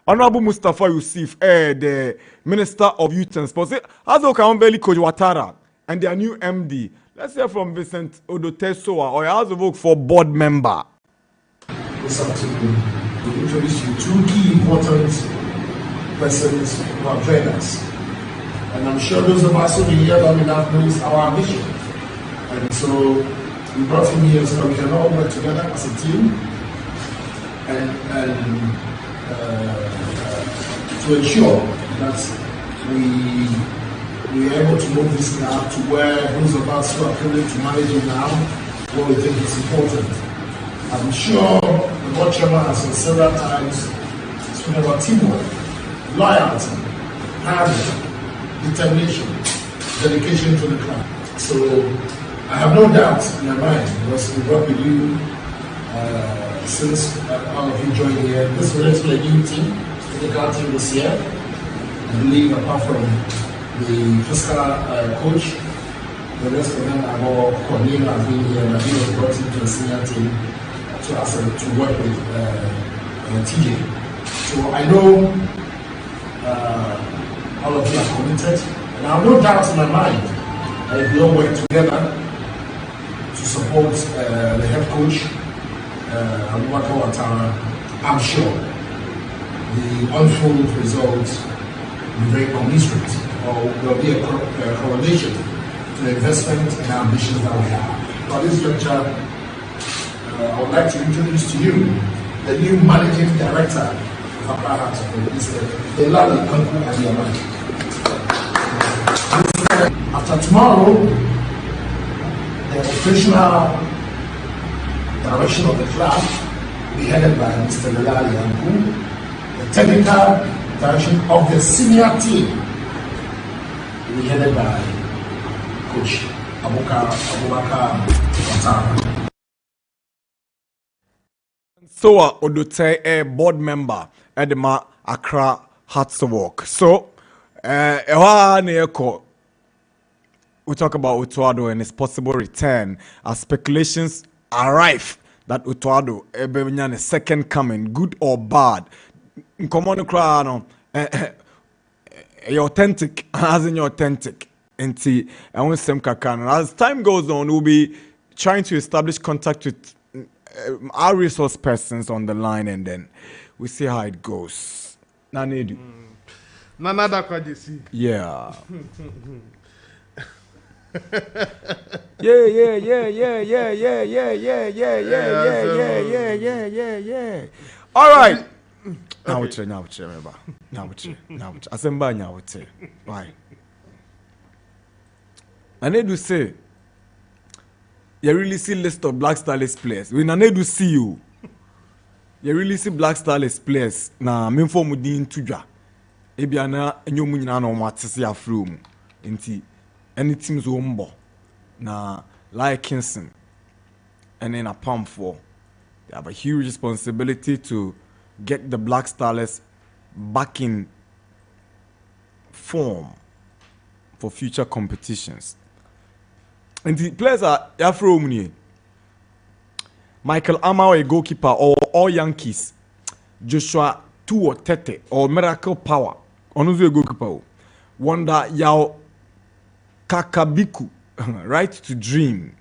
S1: Honorable Mustafa Yusuf, the Minister of Youth and Sports, Azo Kambeli Coach Watara and their new MD. Let's hear from Vincent Odotesoa, or has vote for board member.
S15: This article will introduce you two key important persons who have joined us. And I'm sure those of us who have been here long enough knows our ambition. And so we brought him here so we can all work together as a team and to ensure that we are able to move this club to where those of us who are currently to manage it now, what we think is important. I'm sure the board chairman has said several times spoken about teamwork. loyalty, passion, determination, dedication to the club. So I have no doubt in my mind, because we work with you since all of you joined here. This will be a new team, technical team this year. I believe apart from the physical coach, the rest of them are all Cornelius has been here, and he was brought into a senior team to work with TJ. So I know all of you are committed, and I have no doubt in my mind that if we all work together to support the head coach, Abubakar Watara, I'm sure the unfold results will be very commensurate, or will be a correlation to the investment and ambitions that we have. For this lecture, I would like to introduce to you the new managing director of Accra Hearts of Oak, Mr. Delali Kanku Adiamani. After tomorrow, the operational direction of the club will be headed by Mr. Delali Kanku. The technical direction of the senior team will be headed by Coach Abubakar Watara.
S1: So Odote a board member at the Accra Hearts of Oak. So we talk about Utuado and his possible return as speculations arrive that Utuado a second coming, good or bad. Common crown authentic, as in authentic. And as time goes on, we'll be trying to establish contact with our resource persons on the line, and then we see how it goes. Nana Adu.
S2: Nana Darkwa-Gyasi.
S1: Yeah. Yeah. All right. Now remember. Asemba now. Why? Nana Adu say, you really see list of Black Starless players. We Nana Adu see you. You really see Black Starless players. Na minfo mudin tuja. Ebiana enyomu nyina na omatese afro mu. Enti any teams wombo na like Kingston and then a pump for. They have a huge responsibility to get the Black Starless back in form for future competitions. And the players are Afro Muni. Michael Amao, a goalkeeper, or all Yankees. Joshua Tuo Tete, or Miracle Power. Onuzu a goalkeeper. Wanda Yao Kakabiku, Right to Dream.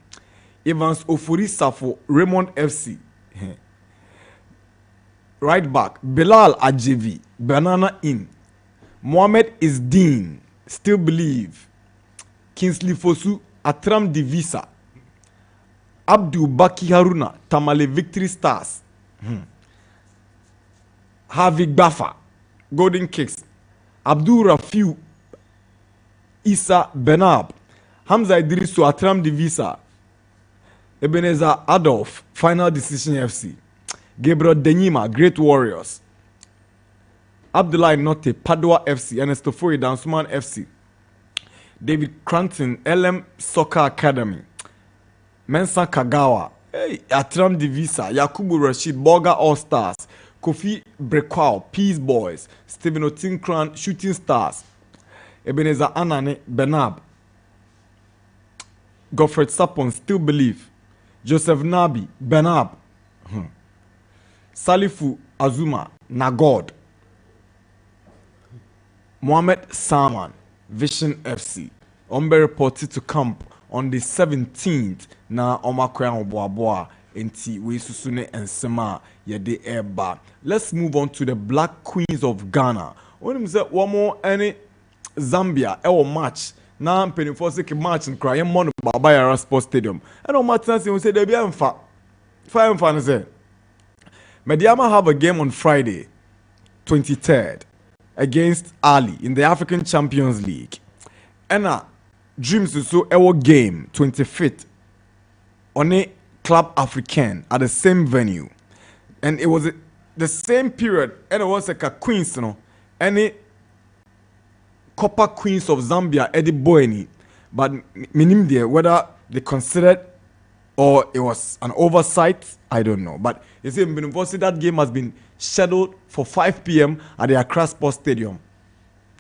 S1: Evans Ofurisa for Raymond FC. Right back, Bilal Ajevi, Banana Inn. Mohamed Isdin, Still Believe. Kingsley Fosu, Atram Divisa. Abdul Baki Haruna, Tamale Victory Stars. Havik Bafa, Golden Kicks. Abdul Rafiu, Isa Benab. Hamza Idrisu, Atram Divisa. Ebenezer Adolf, Final Decision FC. Gabriel Denyima, Great Warriors. Abdullah Note, Padua FC. Ernesto Foy, Dansuman FC. David Cranton, LM Soccer Academy. Mensa Kagawa, Atram Divisa, Yakubu Rashid, Boga All Stars, Kofi Brekwao, Peace Boys, Stephen Otinkran, Shooting Stars, Ebenezer Anane, Benab, Godfred Sapon, Still Believe, Joseph Nabi, Benab, Salifu Azuma, Nagod, Mohamed Salman, Vision FC. Ombe reported to camp on the 17th na Omakoya Oboaboa enti we susune ensema yede eba. Let's move on to the Black Queens of Ghana. Onim say one more any Zambia ewo match na mpenifo se ke match nkra ye mo no Baba Yara Sports Stadium. And on Martin say we say dey be amfa. Fa amfa no say Mediama have a game on Friday 23rd against Ali in the African Champions League. And Dreams so our game 25th on a Club Africain at the same venue, and it was the same period. And it was like a Queens, any Copper Queens of Zambia Eddie Boyni, but minim there whether they considered or it was an oversight, I don't know. But you see, University, that game has been scheduled for 5 p.m. at the Accra Sports Stadium,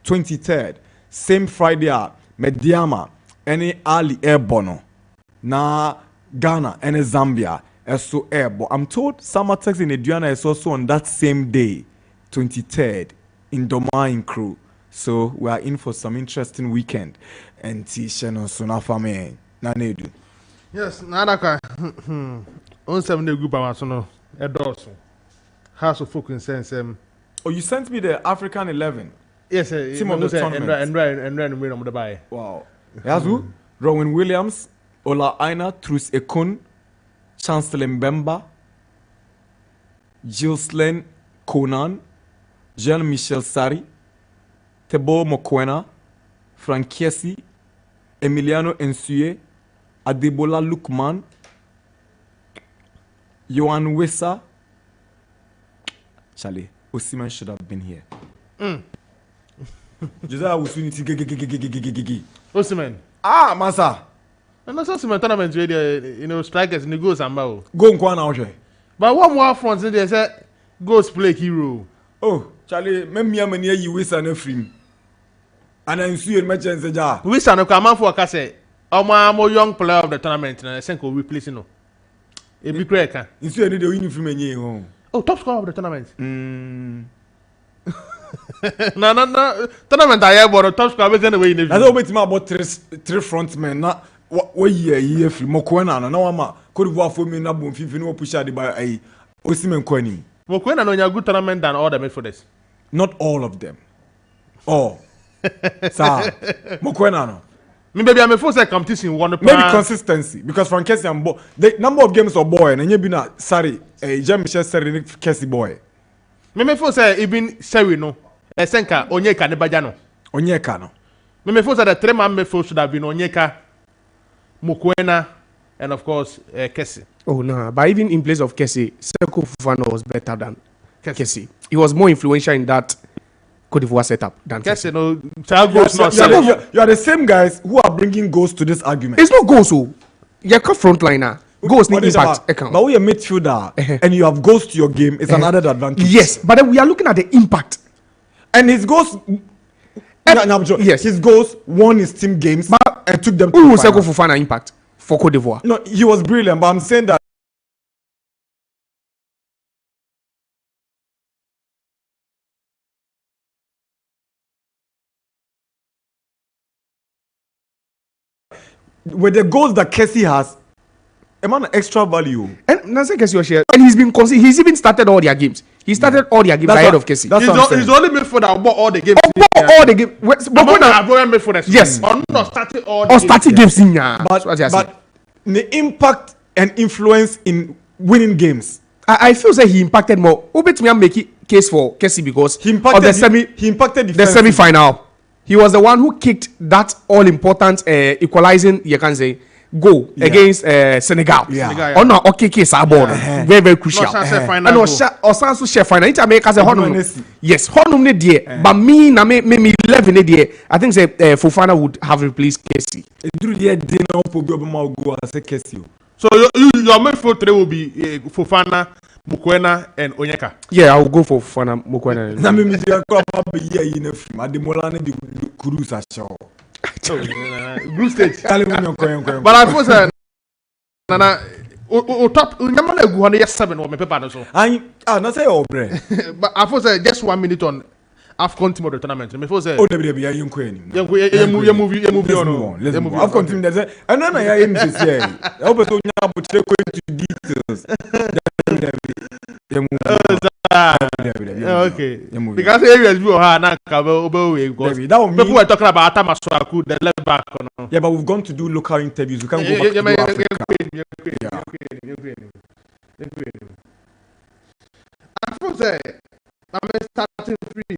S1: 23rd. Same Friday, Mediama, any Ali Airbono, na Ghana, any Zambia, so Airbo. I'm told Samatex in Aduana is also on that same day, 23rd, in Doma in Crew. So we are in for some interesting weekend. And T-Shen Sunafame, Nana Adu.
S2: Yes, Nana on 7 day group I no Edoso. House of Folk in sense.
S1: Oh, you sent me the African 11.
S2: Yes,
S1: team of the tournament.
S2: And on the buy.
S1: Wow. Yazu, Rowan Williams, Ola Aina, Trus Ekun, Chancellor Mbemba, Gilles Conan, Jean-Michel Sari, Tebo Mokwena, Frankiesi, Emiliano Ensue, Adebola Lukman, Yohan Wessa. Charlie, Osimhen should have been here. Josiah Quaye
S2: Osimhen.
S1: Ah, Masa.
S2: And that's Osimhen tournament radio, strikers and the goals and bow.
S1: Go on, now,
S2: but one more front, they said, goals play hero.
S1: Oh, Charlie, maybe I'm near you with an free. And I'm seeing my chance.
S2: We stand up, man, for a cassette. I'm a young player of the tournament, and I think we'll replace no. It be correct.
S1: You see, I need a winning from any home.
S2: Oh, top scorer of the tournament. No. Tournament I have, but top scorer is anyway.
S1: I don't wait about three front men. Not what year free. Mokwena, no, I'm could have for me na boom 15 no push out by a Osimhen Quaye.
S2: Mokwena no a good tournament than all the midfielders.
S1: Not all of them. Oh, sir, Mokwena no.
S2: Maybe I'm a force competition one.
S1: Maybe consistency because from Kessie and the number of games of boy and you be not sorry. Jean-Michel Sari Kessie boy.
S2: Maybe force even Sari no. Senka Onyeka ne Bajano.
S1: Onyeka no.
S2: Maybe force the 3-man midfield should have been Onyeka, Mokwena, and of course Kessie.
S3: Oh no, but even in place of Kessie, Seko Fofana was better than Kessie. He was more influential in that Cote d'Ivoire setup than
S2: Kessie. No,
S1: you are the same guys who are bringing goals to this argument.
S3: It's not goals, so you're a frontliner. Goals need impact.
S1: But we are midfielder and you have goals to your game. It's an added advantage.
S3: Yes, but then we are looking at the impact.
S1: And his goals.
S3: Yes,
S1: his goals won his team games and took them to
S3: who Seko Fofana impact for Cote d'Ivoire?
S1: No, he was brilliant, but I'm saying that with the goals that Kessie has, a man extra value.
S3: And Nancy Kessie was here, and he's even started all their games. He started all their games ahead of Kessie.
S2: He's only midfielder that bought all the games.
S3: All the games. Yes.
S2: Or not starting all the
S3: games. Or starting games in
S1: but the impact and influence in winning games.
S3: I feel that he impacted more. Obet make it case for Kessie because
S1: he impacted
S3: the semi-final. He was the one who kicked that all-important equalizing, you can say, goal against Senegal. Oh no, okay, very, very crucial. And also share final. It's America say honum. Yes, honum ne there. But me 11 ne there. I think say Fofana would have replaced Kessie.
S2: So your midfield three will be Fofana, Mokwena, and Onyeka.
S3: Yeah, I will go for Fofana, Mokwena.
S2: Blue stage. But I suppose Nana top Nyamala Guhana 7 or me paper so.
S1: Not say obre.
S2: But I suppose just 1 minute on AFCON team of the tournament. Me suppose
S1: oh WB you movie on. Let's move. AFCON team that say and then I am this year. I hope to go into details.
S2: Okay. Because areas you are now cover because people were talking about Atamaswaku, the left back.
S1: Yeah, but we've gone to do local interviews. We can't go back to Africa.
S2: I suppose I'm starting free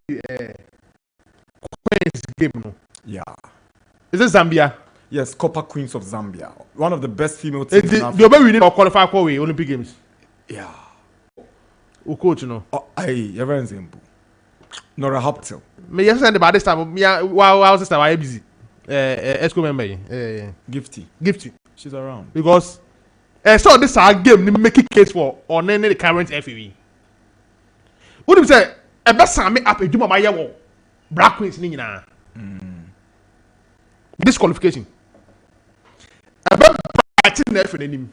S2: Queen's game. No?
S1: Yeah.
S2: Is it Zambia?
S1: Yes, Copper Queens of Zambia. One of the best female teams.
S2: The way we need to qualify for Olympic Games.
S1: Yeah.
S2: Who coach no?
S1: You're very simple. Nora Hoptel.
S2: Me yesterday by this time, me wow sister why busy. Esco member. Gifty.
S1: She's around.
S2: Because so this our game ni make case for on any the current FAV. What do you say? E be same up eduma ma ye wo Black Queens ni nyina. Disqualification. E be party na FAV nim.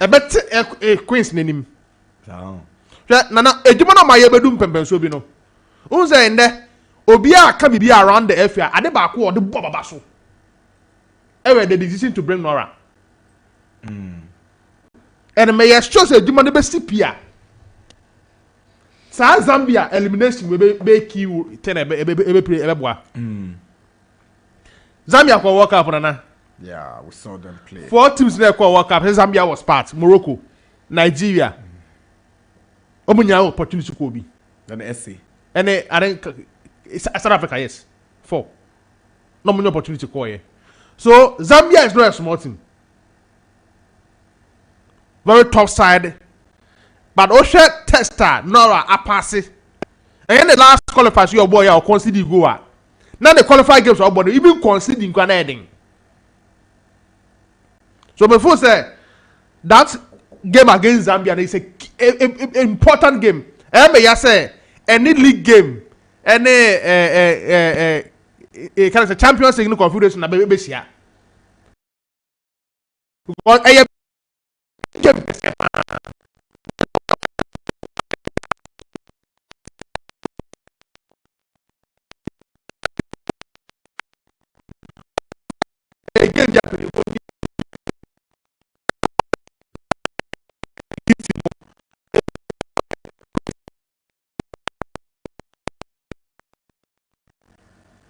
S2: E be Queens nenim. Nana eduma na ma ye bedum pempenso bi no. Unze ende obi aka bibi around the FA ade ba ko de bobaba so. Ewe the decision to bring Nora. And may show say eduma ne be sipia. Sa Zambia elimination we be key 10 ebe boa. Zambia for World Cup nana.
S1: Yeah, we saw them play.
S2: 4 teams there for World Cup. Zambia was part. Morocco, Nigeria. Omunya opportunity ko bi.
S1: Then the SA.
S2: And I think South Africa, yes. 4. No more opportunity ko here. So Zambia is not a small team. Very tough side. But Osha tester Nora a pass it. And the last qualifiers your boy or consider go out. Now the qualified games are body even considering Grenading. So before say that game against Zambia is a important game. And may I say any league game, any kind of Champions League confederation na be sia. Because game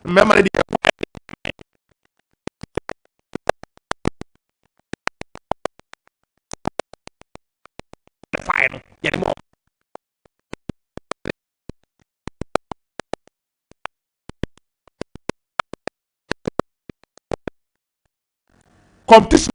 S2: remember the final. Get him off. Competition.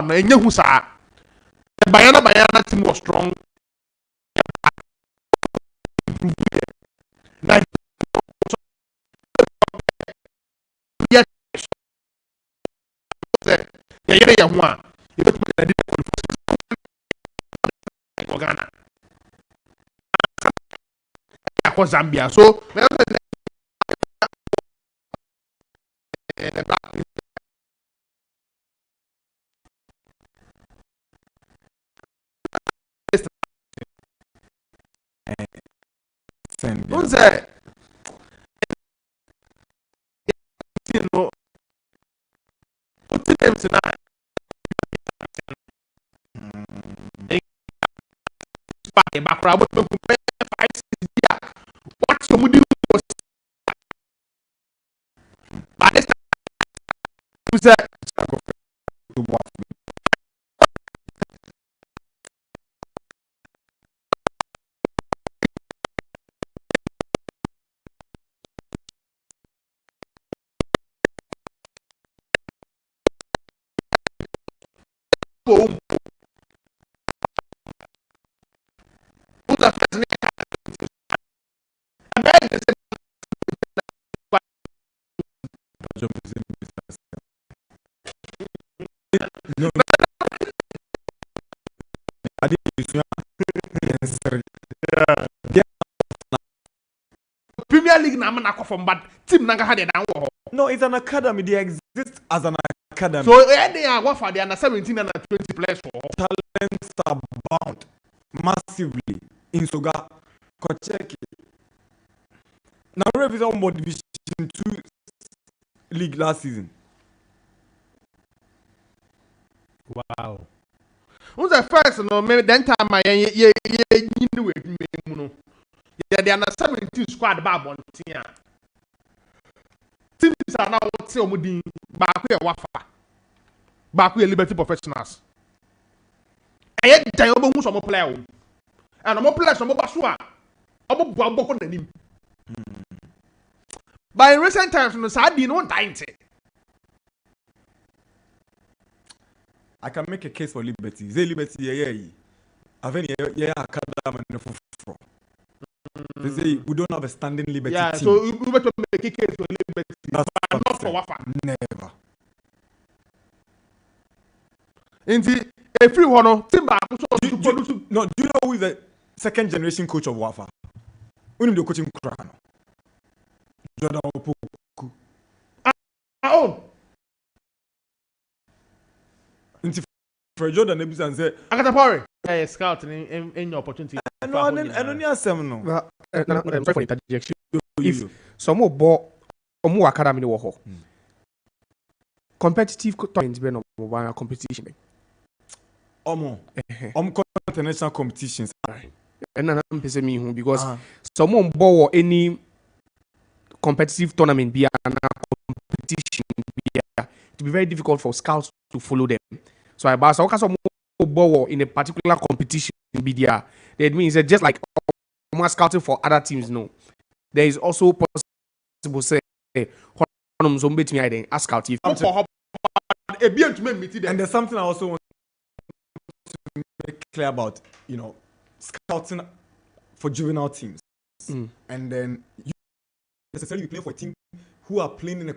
S2: And you sa Bayana team was strong. Zambia. So what's that? You know, what's the name tonight? What's your mood? By this time, who's that?
S1: No.
S2: Premier League na man from but team nanga had na.
S1: No, it's an academy. They exist as an academy.
S2: So they are what for the under 17 and 20 players for
S1: talents are bound massively in Soga. Kocheki. Now we have on Division 2 league last season.
S2: Wow. Who's the first no maybe then time I you know it no. Yeah, they are not 17 squad bad one team. Teams are now say omudi baako ye wafa. Baako ye Liberty Professionals. Eye jan obo hu so mo player o. And mo player so mo ba so a obo bo aboko nanim. But in recent times no sa di no dinte.
S1: I can make a case for Liberty. Say Liberty yeah. Aveni yeah academy no for. They say we don't have a standing Liberty team.
S2: So we better make a case for Liberty.
S1: That's
S2: not for Wafa.
S1: Never.
S2: Indeed, a free one. Do you
S1: know who is the second generation coach of Wafa? Who is the coaching crown? Jordan Opoku. For Jordan Ebisan say,
S2: Akatapori. Hey, scout in your opportunity.
S1: I don't hear some no.
S3: Well, sorry for interjection. If some more ball or more academy no ho. Competitive tournament be no one competition.
S1: International competitions.
S3: And I'm pese me who because someone ball any competitive tournament be an competition be to be very difficult for scouts to follow them. So I bought some ball in a particular competition be there. That means that just like scouting for other teams, no. There is also possible say ask scout if
S1: and there's something I also want to make clear about, scouting for juvenile teams. And then you necessarily play for a team who are playing in a